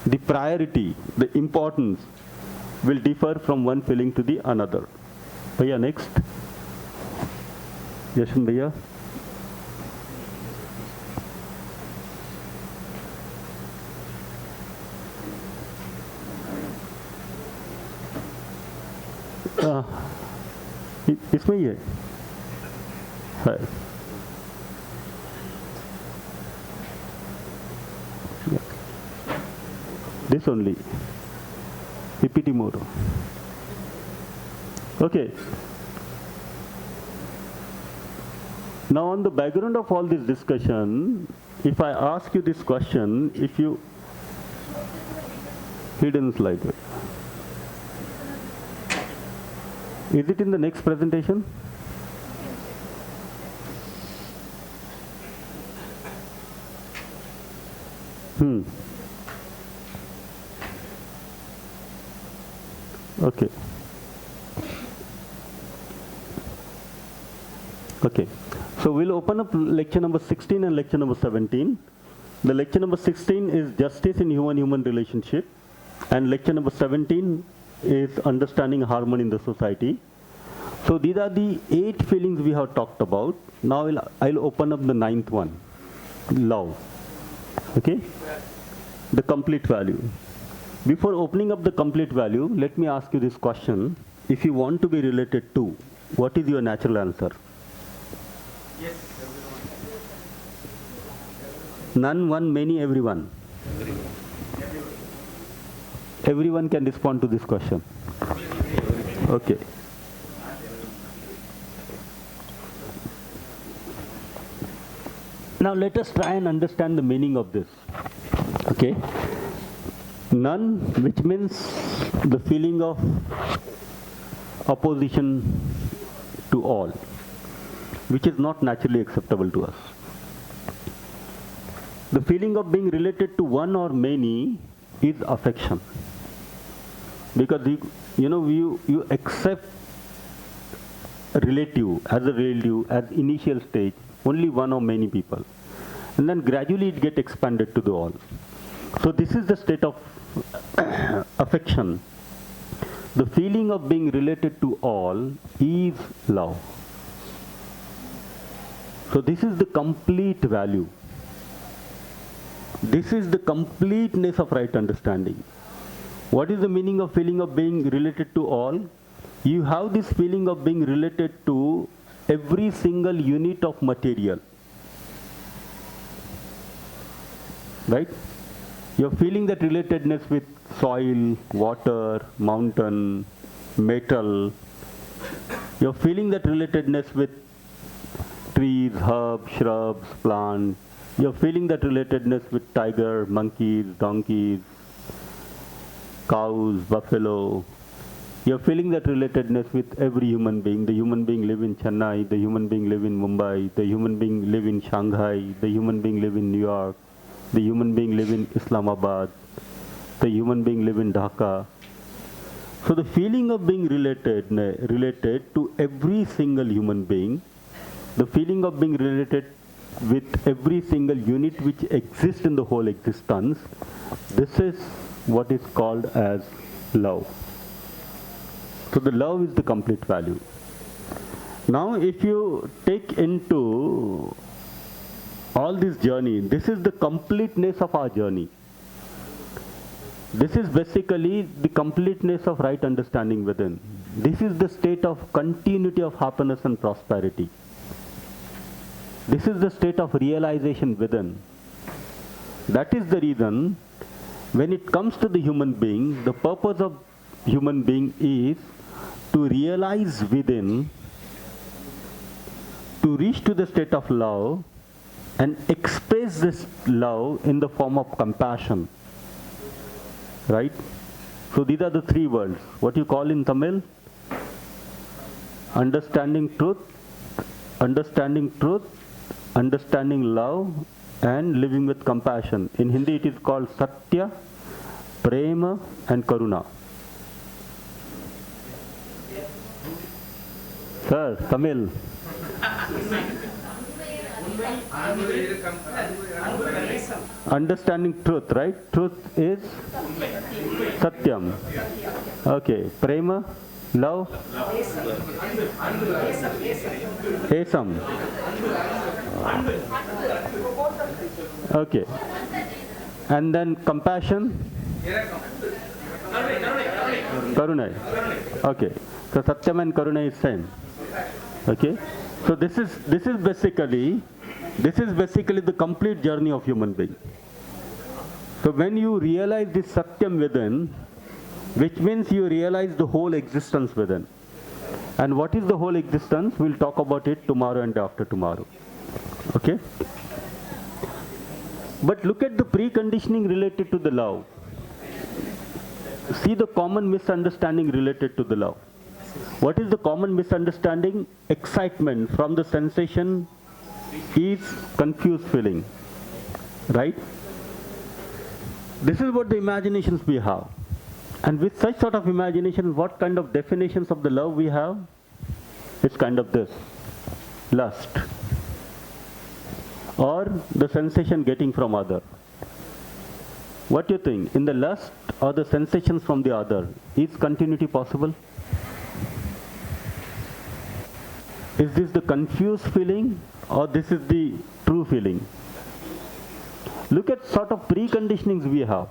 the priority, the importance will differ from one feeling to the another. Bhaiya, next. Yashin Bhaiya. इसमें ही है this only PPT mode. Okay, now on the background of all this discussion, if I ask you this question, if you hidden slide, is it in the next presentation? Okay. Okay. So we'll open up lecture number 16 and lecture number 17. The lecture number 16 is justice in human-human relationship, and lecture number 17 is understanding harmony in the society. So these are the 8 feelings we have talked about. Now I'll open up the 9th one, love. Okay? The complete value. Before opening up the complete value, let me ask you this question. If you want to be related to, what is your natural answer? Yes. None, one, many, everyone. Everyone can respond to this question. Okay. Now let us try and understand the meaning of this. Okay. None, which means the feeling of opposition to all, which is not naturally acceptable to us. The feeling of being related to one or many is affection. Because you accept a relative, as initial stage, only one or many people. And then gradually it gets expanded to the all. So this is the state of affection. The feeling of being related to all is love. So this is the complete value. This is the completeness of right understanding. What is the meaning of feeling of being related to all? You have this feeling of being related to every single unit of material. Right? You're feeling that relatedness with soil, water, mountain, metal. You're feeling that relatedness with trees, herbs, shrubs, plants. You're feeling that relatedness with tiger, monkeys, donkeys, cows, buffalo. You're feeling that relatedness with every human being. The human being live in Chennai, the human being live in Mumbai, the human being live in Shanghai, the human being live in New York, the human being live in Islamabad, the human being live in Dhaka. So the feeling of being related to every single human being, the feeling of being related with every single unit which exists in the whole existence, this is what is called as love. So the love is the complete value. Now if you take into all this journey, this is the completeness of our journey. This is basically the completeness of right understanding within. This is the state of continuity of happiness and prosperity. This is the state of realization within. That is the reason when it comes to the human being, the purpose of human being is to realize within, to reach to the state of love and express this love in the form of compassion. Right? So these are the three words. What you call in Tamil? Understanding truth, understanding love, and living with compassion. In Hindi it is called Satya, Prema and Karuna. Sir, Tamil. Understanding truth, right? Truth is Satyam. Okay. Prema, love, Esam. Okay. And then compassion, Karuna. Okay. So Satyam and Karuna is same. Okay. So this is basically the complete journey of human being. So when you realize this Satyam within, which means you realize the whole existence within. And what is the whole existence? We'll talk about it tomorrow and after tomorrow. Okay? But look at the preconditioning related to the love. See the common misunderstanding related to the love. What is the common misunderstanding? Excitement from the sensation is confused feeling. Right? This is what the imaginations we have. And with such sort of imagination, what kind of definitions of the love we have? It's kind of this. Lust. Or the sensation getting from other. What do you think? In the lust or the sensations from the other, is continuity possible? Is this the confused feeling or this is the true feeling? Look at sort of preconditionings we have.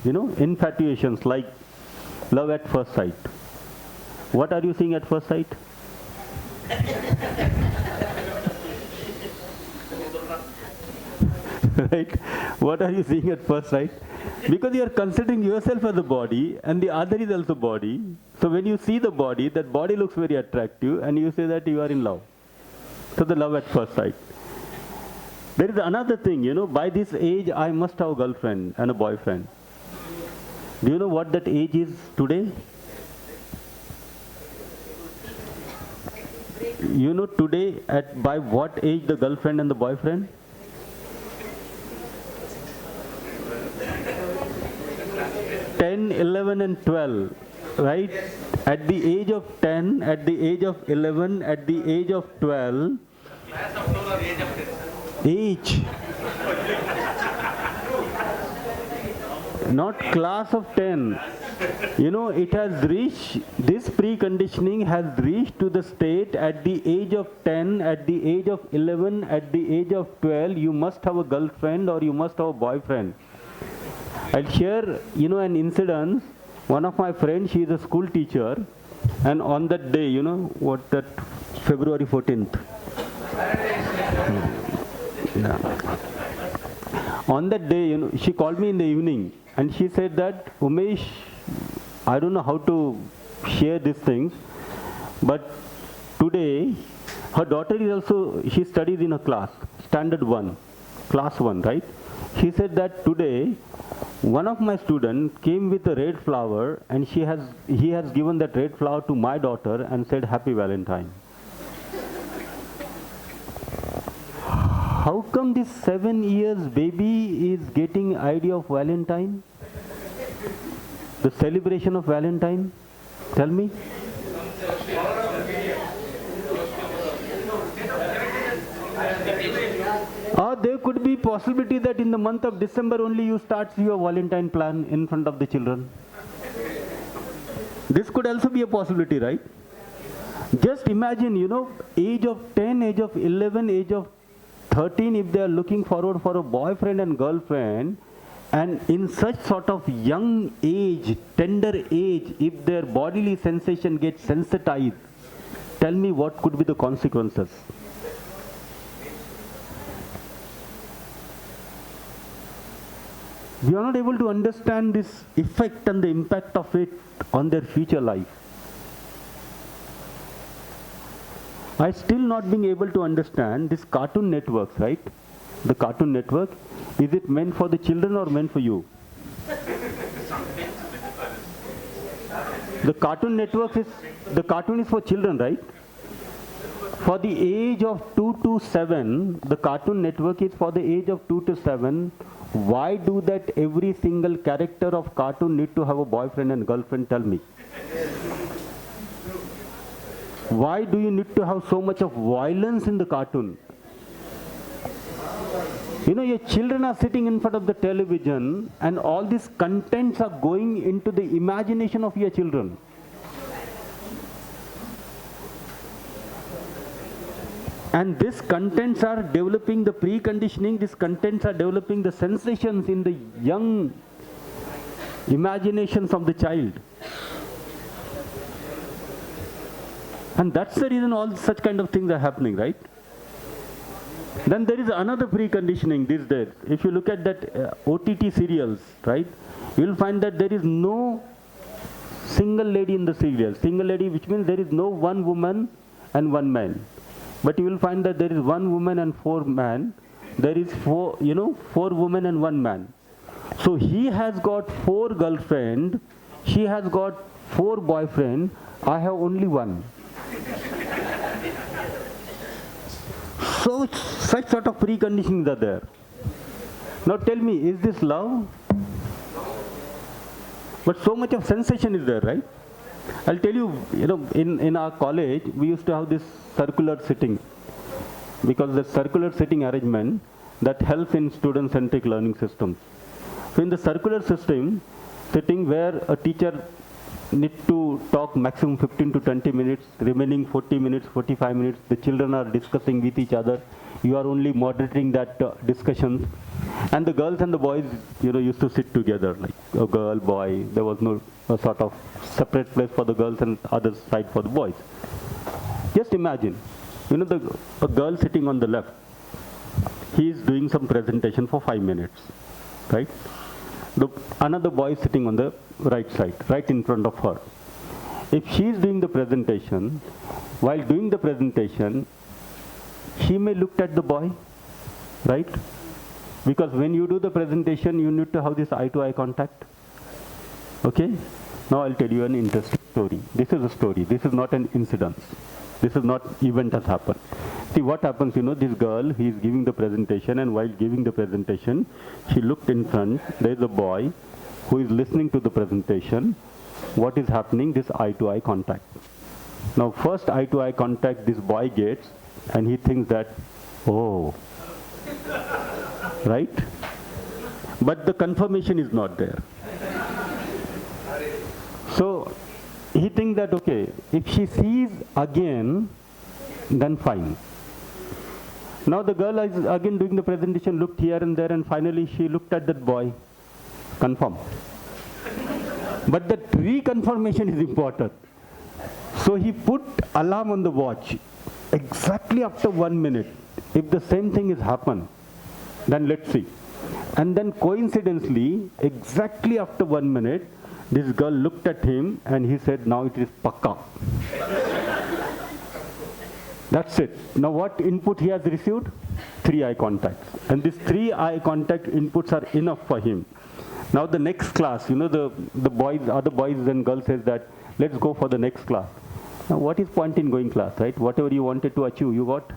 You know, infatuations like love at first sight. What are you seeing at first sight? Right? What are you seeing at first sight? Because you are considering yourself as a body and the other is also body. So when you see the body, that body looks very attractive and you say that you are in love. So the love at first sight. There is another thing, you know, by this age I must have a girlfriend and a boyfriend. Do you know what that age is today? You know today by what age the girlfriend and the boyfriend? 10, 11 and 12, right? At the age of 10, at the age of 11, at the age of 12, age. Not class of 10. You know, it has reached, this preconditioning has reached to the state at the age of 10, at the age of 11, at the age of 12, you must have a girlfriend or you must have a boyfriend. I'll share, you know, an incident. One of my friends, she is a school teacher, and on that day, you know, what that, February 14th. Yeah. On that day, you know, she called me in the evening, and she said that, Umesh, I don't know how to share these things, but today, her daughter is also, she studies in a class, standard 1, class 1, right? She said that today, one of my students came with a red flower and he has given that red flower to my daughter and said, Happy Valentine. How come this 7 years baby is getting idea of Valentine? The celebration of Valentine? Tell me. Or there could be possibility that in the month of December only you start your Valentine plan in front of the children. This could also be a possibility, right? Just imagine, you know, age of 10, age of 11, age of 13, if they are looking forward for a boyfriend and girlfriend, and in such sort of young age, tender age, if their bodily sensation gets sensitized, tell me what could be the consequences? We are not able to understand this effect and the impact of it on their future life. I still not being able to understand this Cartoon Networks, right? The Cartoon Network, is it meant for the children or meant for you? The Cartoon Network the cartoon is for children, right? For the age of 2 to 7, the Cartoon Network is for the age of 2 to 7. Why do that every single character of cartoon need to have a boyfriend and girlfriend? Tell me. Why do you need to have so much of violence in the cartoon? You know, your children are sitting in front of the television and all these contents are going into the imagination of your children. And these contents are developing the preconditioning, these contents are developing the sensations in the young imaginations of the child. And that's the reason all such kind of things are happening, right? Then there is another preconditioning these days. If you look at that OTT serials, right, you'll find that there is no single lady in the serial. Single lady, which means there is no one woman and one man. But you will find that there is one woman and 4 men. There is 4 women and 1 man. So he has got 4 girlfriends. She has got 4 boyfriends. I have only 1. So such sort of preconditionings are there. Now tell me, is this love? But so much of sensation is there, right? I'll tell you, in our college, we used to have this circular sitting. Because the circular sitting arrangement, that helps in student-centric learning systems. So in the circular sitting where a teacher need to talk maximum 15 to 20 minutes, remaining 40 minutes, 45 minutes, the children are discussing with each other. You are only moderating that discussion. And the girls and the boys, used to sit together, like a girl, boy. There was no sort of separate place for the girls and other side for the boys. Just imagine, a girl sitting on the left, he is doing some presentation for 5 minutes, right? Another boy is sitting on the right side, right in front of her. If she is doing the presentation, while doing the presentation, she may look at the boy, right? Because when you do the presentation, you need to have this eye-to-eye contact. Okay? Now I'll tell you an interesting story. This is a story. This is not an incident. This is not event has happened. See what happens, this girl, he is giving the presentation, and while giving the presentation, she looked in front. There is a boy who is listening to the presentation. What is happening? This eye-to-eye contact. Now first eye-to-eye contact this boy gets, and he thinks that, oh, right? But the confirmation is not there. So he thinks that, okay, if she sees again, then fine. Now the girl is again doing the presentation, looked here and there, and finally she looked at that boy. Confirm. But that reconfirmation is important. So he put alarm on the watch. Exactly after 1 minute, if the same thing has happened, then let's see. And then coincidentally, exactly after 1 minute, this girl looked at him and he said, now it is pakka. That's it. Now what input he has received? 3 eye contacts. And these 3 eye contact inputs are enough for him. Now the next class, the boys, other boys and girls says that, let's go for the next class. Now what is point in going class, right? Whatever you wanted to achieve, you got.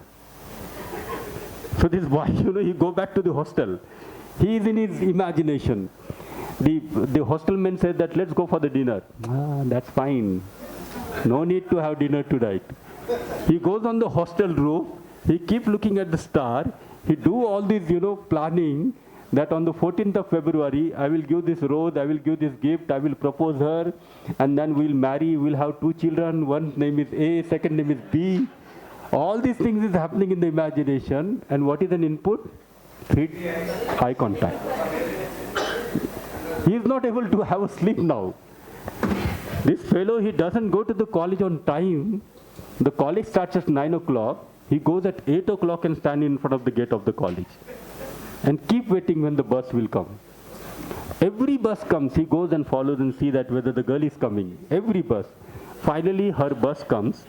So this boy, he go back to the hostel. He is in his imagination. The hostelman said that, let's go for the dinner. That's fine. No need to have dinner tonight. He goes on the hostel roof. He keep looking at the star. He do all this, planning that on the 14th of February, I will give this rose, I will give this gift, I will propose her, and then we'll marry, we'll have 2 children. One name is A, second name is B. All these things is happening in the imagination, and what is an input? Eye contact. He is not able to have a sleep now. This fellow, he doesn't go to the college on time. The college starts at 9 o'clock. He goes at 8 o'clock and stand in front of the gate of the college and keep waiting when the bus will come. Every bus comes, he goes and follows and see that whether the girl is coming. Every bus. Finally, her bus comes.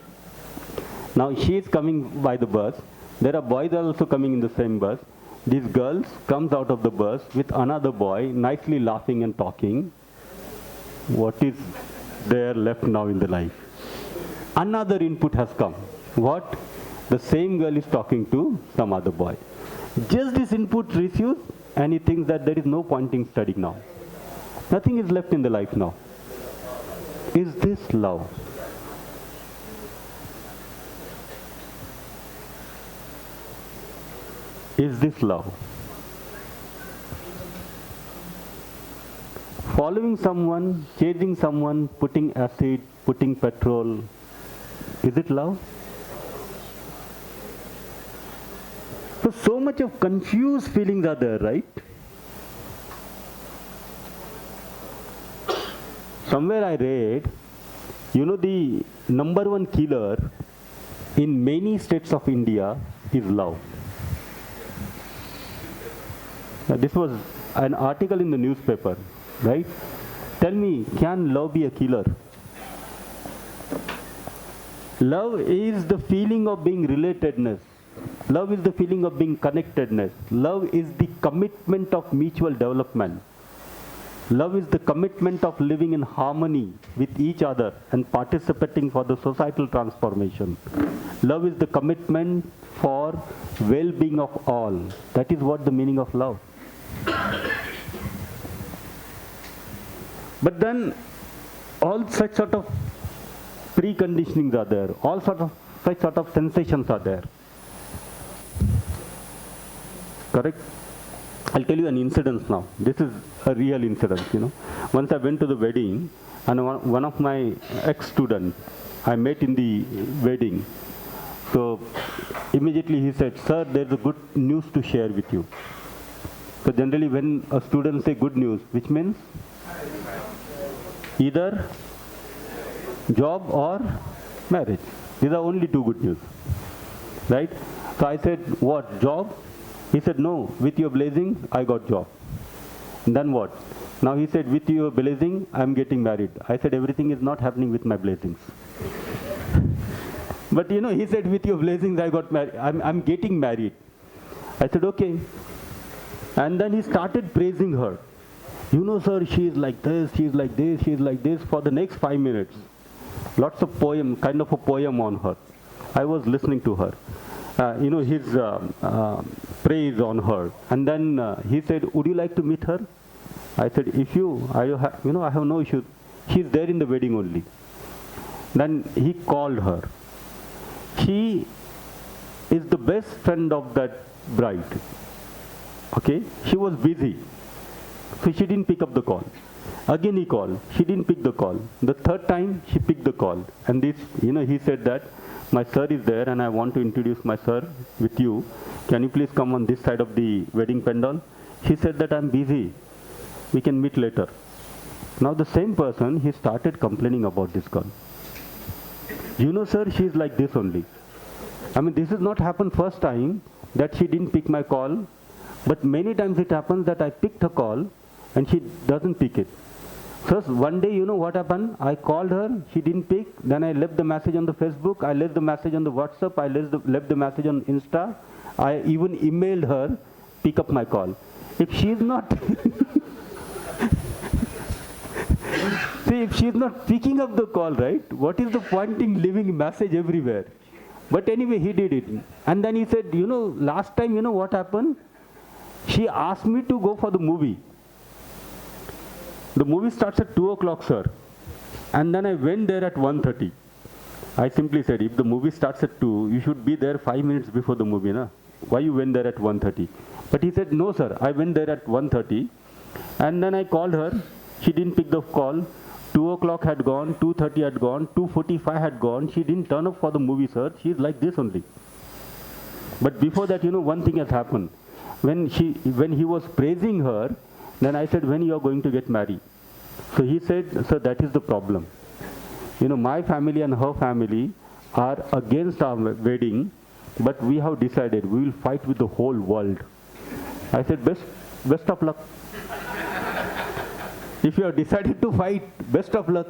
Now she is coming by the bus. There are boys also coming in the same bus. This girl comes out of the bus with another boy, nicely laughing and talking. What is there left now in the life? Another input has come. What? The same girl is talking to some other boy. Just this input receives, and he thinks that there is no point in studying now. Nothing is left in the life now. Is this love? Is this love? Following someone, chasing someone, putting acid, putting petrol, is it love? So much of confused feelings are there, right? Somewhere I read, the number one killer in many states of India is love. Now, this was an article in the newspaper, right? Tell me, can love be a killer? Love is the feeling of being relatedness. Love is the feeling of being connectedness. Love is the commitment of mutual development. Love is the commitment of living in harmony with each other and participating for the societal transformation. Love is the commitment for well-being of all. That is what the meaning of love. But then all such sort of preconditionings are there. All such sort of sensations are there. Correct? I'll tell you an incident now. This is a real incident, Once I went to the wedding, and one of my ex-students, I met in the wedding. So immediately he said, "Sir, there's a good news to share with you." So generally when a student say good news, which means either job or marriage. These are only two good news, right? So I said, "What, job?" He said, "No, with your blessing, I got job." And then what? Now he said, "With your blessing, I'm getting married." I said, "Everything is not happening with my blessings." But he said, "With your blessings, I got married. I'm getting married." I said, "Okay." And then he started praising her. "Sir, she is like this, she is like this, she is like this," for the next 5 minutes. Lots of poem, kind of a poem on her. I was listening to her. His praise on her. And then he said, "Would you like to meet her?" I said, I have no issue. She's there in the wedding only." Then he called her. She is the best friend of that bride. Okay? She was busy. So she didn't pick up the call. Again he called. She didn't pick the call. The third time she picked the call. And this, he said that, "My sir is there and I want to introduce my sir with you. Can you please come on this side of the wedding pandal?" She said that, "I'm busy. We can meet later." Now the same person, he started complaining about this girl. "Sir, she's like this only. This has not happened first time that she didn't pick my call, but many times it happens that I picked her call and she doesn't pick it. So one day, what happened? I called her, she didn't pick. Then I left the message on the Facebook, I left the message on the WhatsApp, I left the message on Insta. I even emailed her, pick up my call." If she's not, see, if she's not picking up the call, right? What is the point in leaving message everywhere? But anyway, he did it. And then he said, last time, what happened? She asked me to go for the movie. The movie starts at 2 o'clock, sir. And then I went there at 1:30. I simply said, "If the movie starts at 2, you should be there 5 minutes before the movie, na? Why you went there at 1:30? But he said, "No, sir, I went there at 1:30. And then I called her. She didn't pick the call. 2 o'clock had gone, 2:30 had gone, 2:45 had gone. She didn't turn up for the movie, sir. She's like this only. But before that, one thing has happened. When he was praising her, then I said, when you are going to get married? So he said, sir, that is the problem. My family and her family are against our wedding, but we have decided we will fight with the whole world. I said, best of luck. If you have decided to fight, best of luck.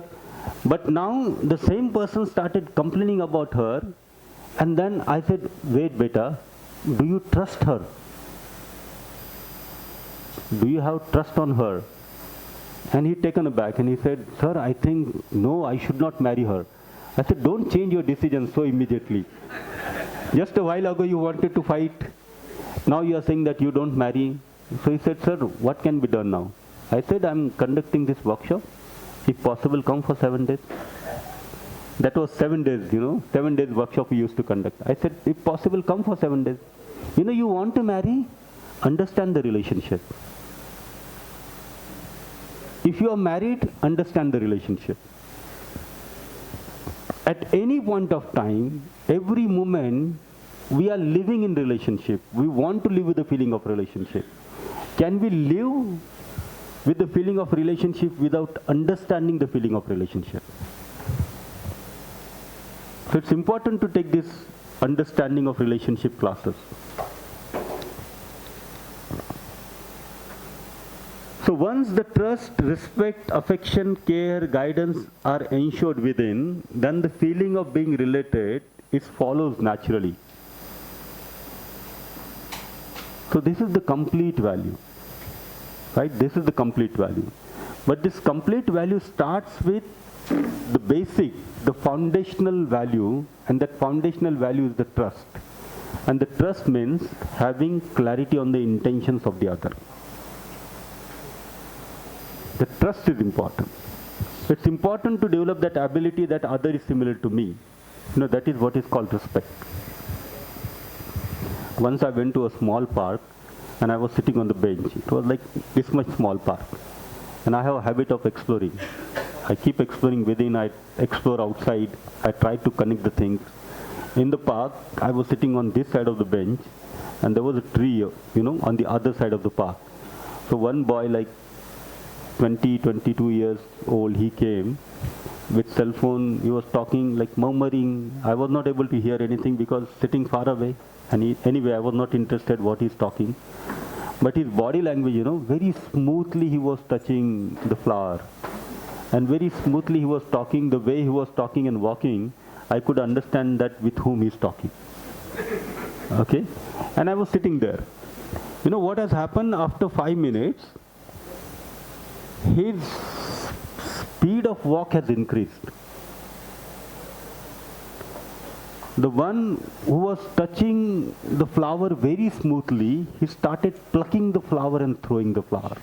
But now the same person started complaining about her, and then I said, wait, beta, do you trust her? Do you have trust on her? And he taken aback and he said, sir, I think, no, I should not marry her. I said, don't change your decision so immediately. Just a while ago you wanted to fight. Now you are saying that you don't marry. So he said, sir, what can be done now? I said, I'm conducting this workshop. If possible, come for 7 days. That was 7 days, 7 days workshop we used to conduct. I said, if possible, come for 7 days. You want to marry? Understand the relationship. If you are married, understand the relationship. At any point of time, every moment, we are living in relationship. We want to live with the feeling of relationship. Can we live with the feeling of relationship without understanding the feeling of relationship? So it's important to take this understanding of relationship classes. So once the trust, respect, affection, care, guidance are ensured within, then the feeling of being related follows naturally. So this is the complete value. Right? This is the complete value. But this complete value starts with the basic, the foundational value, and that foundational value is the trust. And the trust means having clarity on the intentions of the other. The trust is important. It's important to develop that ability that other is similar to me. That is what is called respect. Once I went to a small park and I was sitting on the bench. It was like this much small park. And I have a habit of exploring. I keep exploring within, I explore outside, I try to connect the things. In the park, I was sitting on this side of the bench and there was a tree, on the other side of the park. So one boy like 20, 22 years old, he came with cell phone. He was talking like murmuring. I was not able to hear anything because sitting far away. And anyway, I was not interested what he's talking. But his body language, very smoothly he was touching the flower. And very smoothly he was talking. The way he was talking and walking, I could understand that with whom he's talking. Okay? And I was sitting there. What has happened after 5 minutes? His speed of walk has increased. The one who was touching the flower very smoothly, he started plucking the flower and throwing the flower.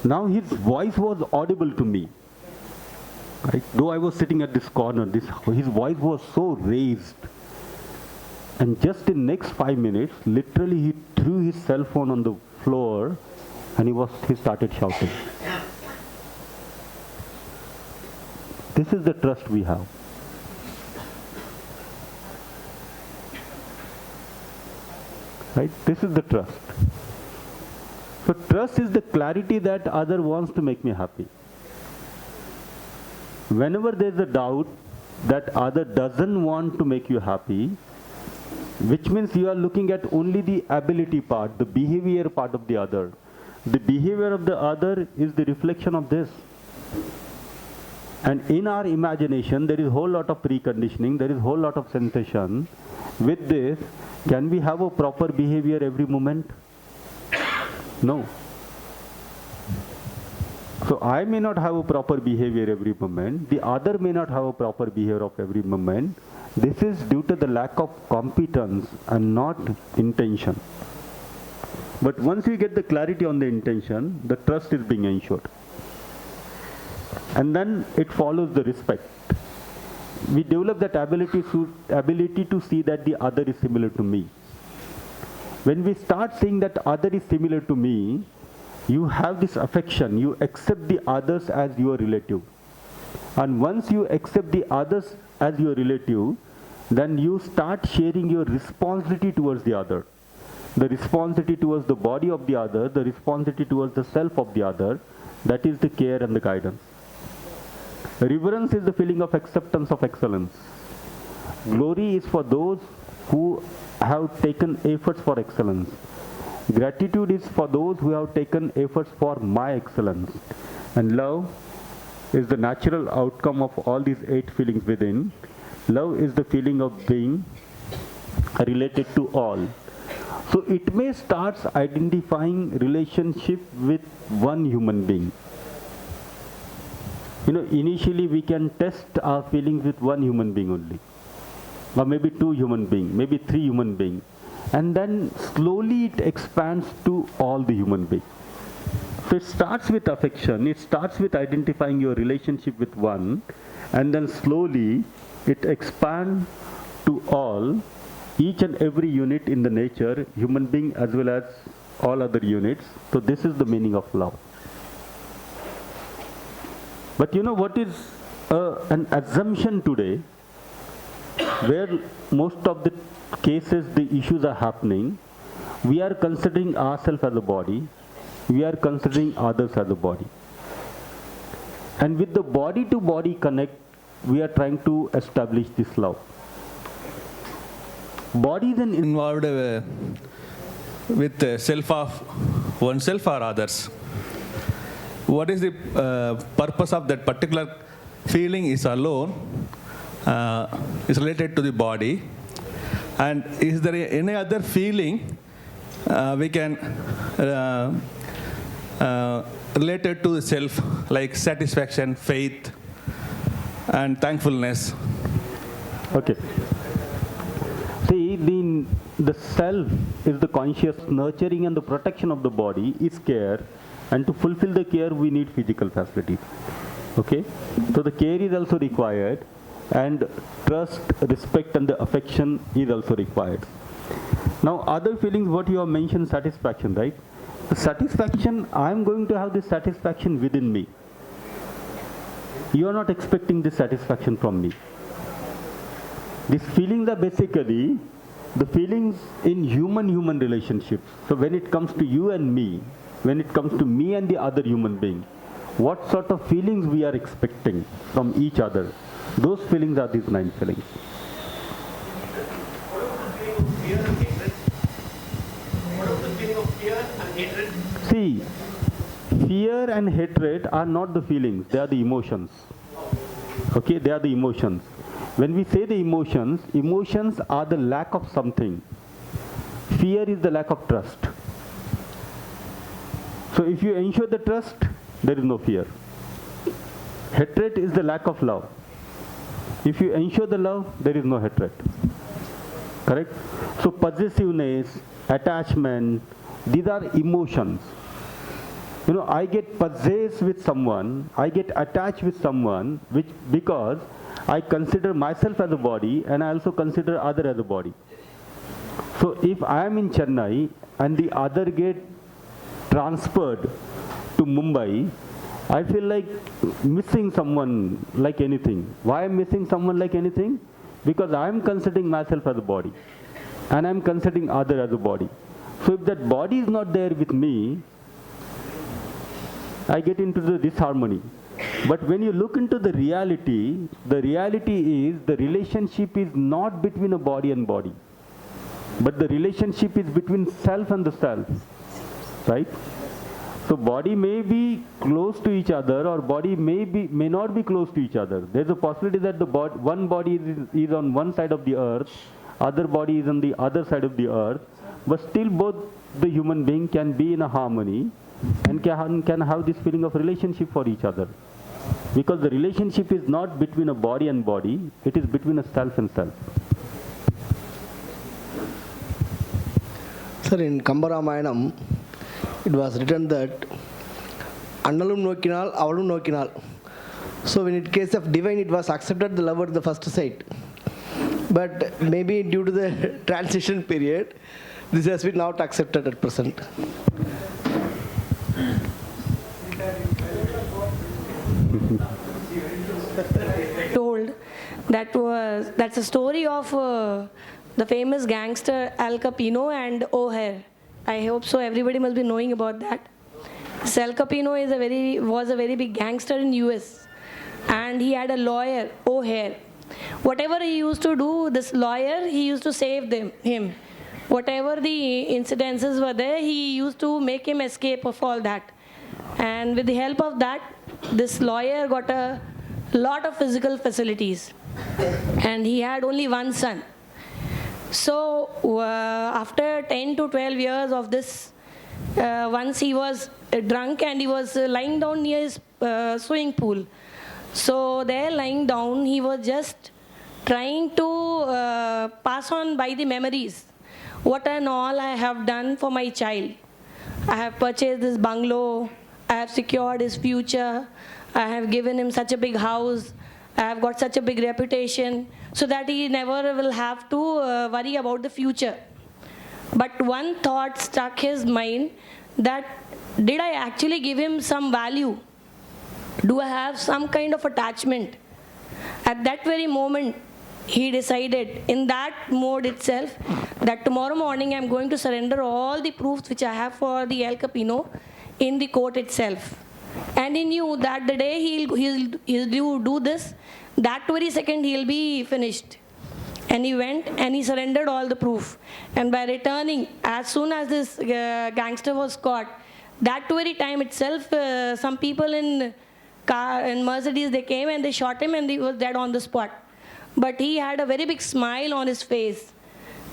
Now his voice was audible to me. Right? Though I was sitting at this corner, his voice was so raised. And just in next 5 minutes, literally he threw his cell phone on the floor and he started shouting. This is the trust we have. Right? This is the trust. So trust is the clarity that other wants to make me happy. Whenever there is a doubt that other doesn't want to make you happy, which means you are looking at only the ability part, the behavior part of the other. The behavior of the other is the reflection of this. And in our imagination, there is a whole lot of preconditioning, there is a whole lot of sensation. With this, can we have a proper behavior every moment? No. So I may not have a proper behavior every moment. The other may not have a proper behavior of every moment. This is due to the lack of competence and not intention. But once we get the clarity on the intention, the trust is being ensured. And then it follows the respect. We develop that ability to see that the other is similar to me. When we start seeing that other is similar to me, you have this affection, you accept the others as your relative. And once you accept the others as your relative, then you start sharing your responsibility towards the other. The responsibility towards the body of the other, the responsibility towards the self of the other, that is the care and the guidance. Reverence is the feeling of acceptance of excellence. Glory is for those who have taken efforts for excellence. Gratitude is for those who have taken efforts for my excellence. And love is the natural outcome of all these 8 feelings within. Love is the feeling of being related to all. So it may start identifying relationship with one human being. Initially we can test our feelings with one human being only. Or maybe 2 human beings, maybe 3 human beings. And then slowly it expands to all the human beings. So it starts with affection, it starts with identifying your relationship with one, and then slowly it expands to all, each and every unit in the nature, human being as well as all other units. So this is the meaning of love. But what is an assumption today, where most of the cases the issues are happening, we are considering ourselves as a body, we are considering others as a body. And with the body to body connect, we are trying to establish this love. Body then involved with self of oneself or others. What is the purpose of that particular feeling is alone, is related to the body, and is there any other feeling we can related to the self, like satisfaction, faith, and thankfulness? Okay. See, the self is the conscious nurturing and the protection of the body is care, and to fulfill the care we need physical facilities. Okay? So the care is also required, and trust, respect and the affection is also required. Now other feelings, what you have mentioned, satisfaction, right? The satisfaction, I am going to have this satisfaction within me. You are not expecting this satisfaction from me. These feelings are basically the feelings in human relationships. So when it comes to you and me, when it comes to me and the other human being, what sort of feelings we are expecting from each other, those feelings are these 9 feelings. See, fear and hatred are not the feelings, they are the emotions. Okay, they are the emotions. When we say the emotions, emotions are the lack of something. Fear is the lack of trust. So if you ensure the trust, there is no fear. Hatred is the lack of love. If you ensure the love, there is no hatred. Correct? So possessiveness, attachment, these are emotions. I get possessed with someone, I get attached with someone, because I consider myself as a body and I also consider other as a body. So if I am in Chennai and the other get transferred to Mumbai, I feel like missing someone like anything. Why am I missing someone like anything? Because I am considering myself as a body and I am considering other as a body. So if that body is not there with me, I get into the disharmony. But when you look into the reality is the relationship is not between a body and body, but the relationship is between self and the self, right? So body may be close to each other, or body may not be close to each other. There's a possibility that one body is on one side of the earth, other body is on the other side of the earth, but still both the human being can be in a harmony and can have this feeling of relationship for each other. Because the relationship is not between a body and body, it is between a self and self. Sir, in Kambaramayana, it was written that Annalum Nokinal, Avalum Nokinal. So in the case of divine, it was accepted the love at the first sight. But maybe due to the transition period, this has been not accepted at present. told, that's a story of the famous gangster Al Capone and O'Hare. I hope so. Everybody must be knowing about that. Al Capone was a very big gangster in US, and he had a lawyer, O'Hare. Whatever he used to do, this lawyer, he used to save him. Whatever the incidences were there, he used to make him escape of all that. And with the help of that, this lawyer got a lot of physical facilities. And he had only one son. So after 10 to 12 years of this, once he was drunk and he was lying down near his swimming pool. So there lying down, he was just trying to pass on by the memories. What and all I have done for my child. I have purchased this bungalow. I have secured his future. I have given him such a big house. I have got such a big reputation so that he never will have to worry about the future. But one thought struck his mind that did I actually give him some value? Do I have some kind of attachment? At that very moment, he decided in that mode itself that tomorrow morning I'm going to surrender all the proofs which I have for the Al Capone in the court itself. And he knew that the day he'll do this, that very second he'll be finished. And he went and he surrendered all the proof. And by returning, as soon as this gangster was caught, that very time itself, some people in Mercedes, they came and they shot him and he was dead on the spot. But he had a very big smile on his face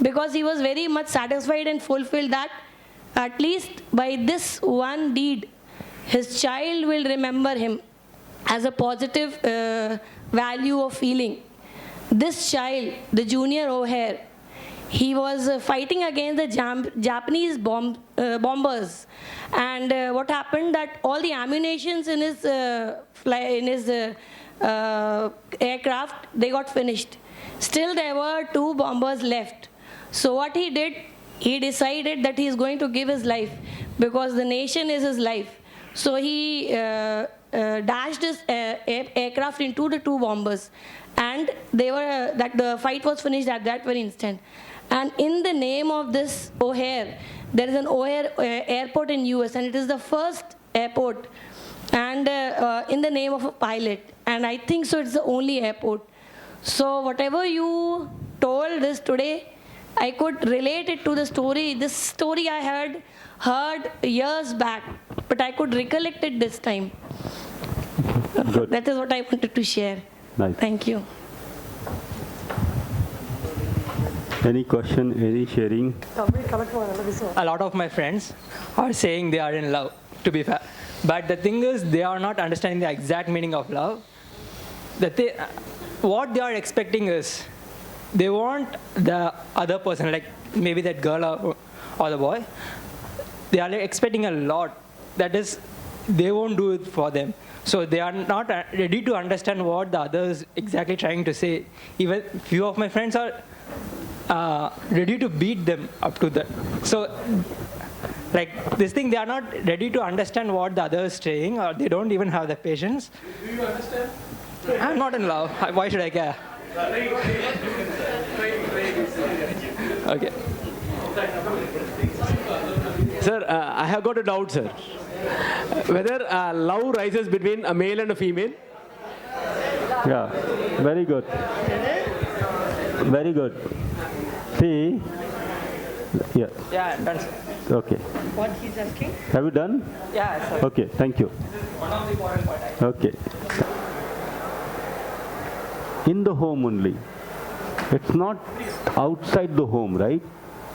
because he was very much satisfied and fulfilled that at least by this one deed, his child will remember him as a positive value of feeling. This child, the junior O'Hare, he was fighting against the Japanese bombers. And what happened that all the ammunitions in his aircraft, they got finished. Still there were 2 bombers left. So what he did, he decided that he is going to give his life because the nation is his life. So he dashed his aircraft into the 2 bombers. And the fight was finished at that very instant. And in the name of this O'Hare, there is an O'Hare airport in US, and it is the first airport, and in the name of a pilot. And I think so it's the only airport. So whatever you told this today, I could relate it to the story. This story I had heard years back, but I could recollect it this time. Good. That is what I wanted to share. Nice. Thank you. Any question, any sharing? A lot of my friends are saying they are in love, to be fair. But the thing is, they are not understanding the exact meaning of love. What they are expecting is, they want the other person, like maybe that girl or the boy, they are expecting a lot. That is, they won't do it for them. So they are not ready to understand what the other is exactly trying to say. Even few of my friends are ready to beat them up to that. So like this thing, they are not ready to understand what the other is saying, or they don't even have the patience. Do you understand? I'm not in love. Why should I care? Okay. Sir, I have got a doubt, sir. Whether love rises between a male and a female? Yeah, very good. Very good. See, yeah. Yeah, I'm done, sir. Okay. What he's asking? Have you done? Yeah, sir. Okay, thank you. One of the important points. Okay. In the home only. It's not outside the home, right?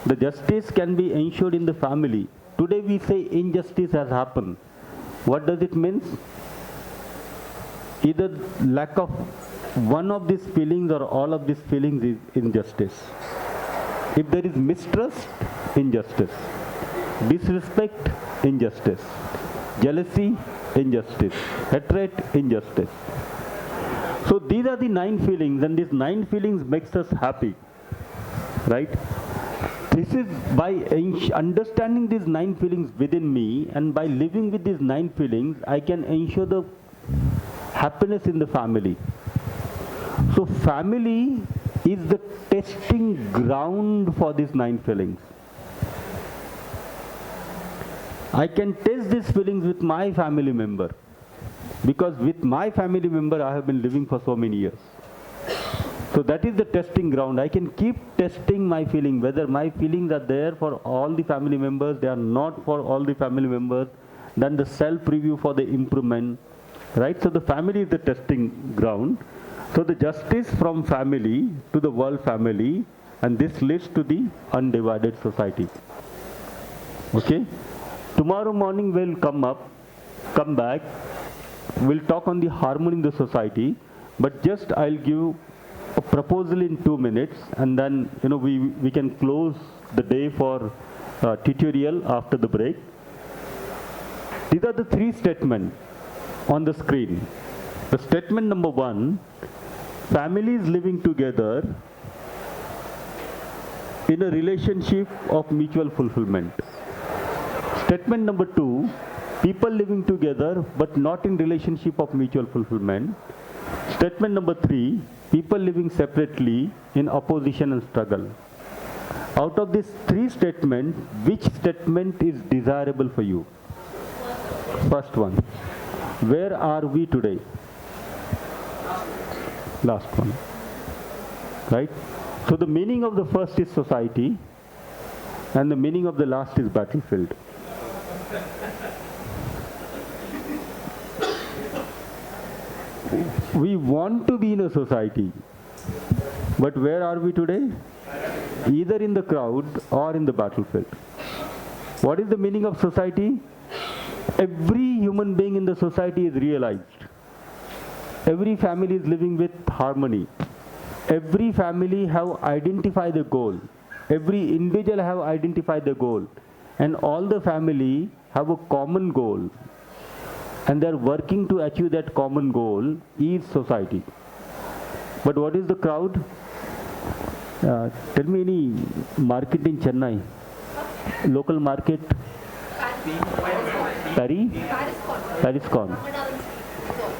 The justice can be ensured in the family. Today we say injustice has happened. What does it mean? Either lack of one of these feelings or all of these feelings is injustice. If there is mistrust, injustice. Disrespect, injustice. Jealousy, injustice. Hatred, injustice. So these are the 9 feelings, and these 9 feelings makes us happy, right? This is by understanding these 9 feelings within me, and by living with these 9 feelings, I can ensure the happiness in the family. So family is the testing ground for these 9 feelings. I can test these feelings with my family member, because with my family member I have been living for so many years. So that is the testing ground. I can keep testing my feeling, whether my feelings are there for all the family members, they are not for all the family members, then the self-review for the improvement, right? So the family is the testing ground. So the justice from family to the world family, and this leads to the undivided society. Okay? Tomorrow morning we'll come back, we'll talk on the harmony in the society, but just I'll give a proposal in 2 minutes, and then we can close the day for tutorial after the break. These are the 3 statements on the screen. The statement number 1, families living together in a relationship of mutual fulfillment. Statement number 2, people living together but not in relationship of mutual fulfillment. Statement number 3, people living separately in opposition and struggle. Out of these 3 statements, which statement is desirable for you? First one, where are we today? Last one, right? So the meaning of the first is society, and the meaning of the last is battlefield. We want to be in a society, but where are we today? Either in the crowd or in the battlefield. What is the meaning of society? Every human being in the society is realized. Every family is living with harmony. Every family have identified the goal. Every individual have identified the goal. And all the family have a common goal. And they are working to achieve that common goal is society. But what is the crowd? Tell me any market in Chennai. Local market?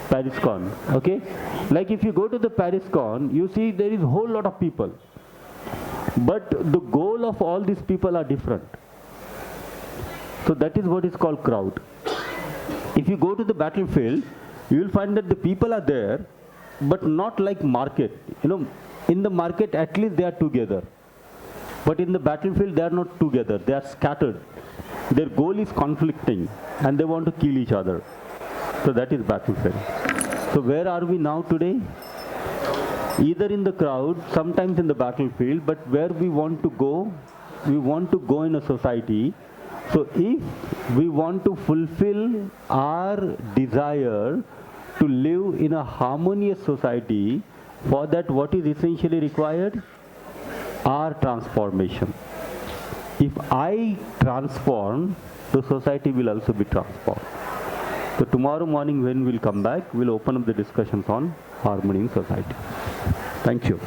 Pariscon. Okay? Like if you go to the Pariscon, you see there is a whole lot of people. But the goal of all these people are different. So that is what is called crowd. If you go to the battlefield, you will find that the people are there, but not like market. In the market at least they are together. But in the battlefield they are not together, they are scattered. Their goal is conflicting and they want to kill each other. So that is battlefield. So where are we now today? Either in the crowd, sometimes in the battlefield, but where we want to go in a society. So if we want to fulfill our desire to live in a harmonious society, for that what is essentially required? Our transformation. If I transform, the society will also be transformed. So tomorrow morning when we'll come back, we'll open up the discussions on harmony in society. Thank you.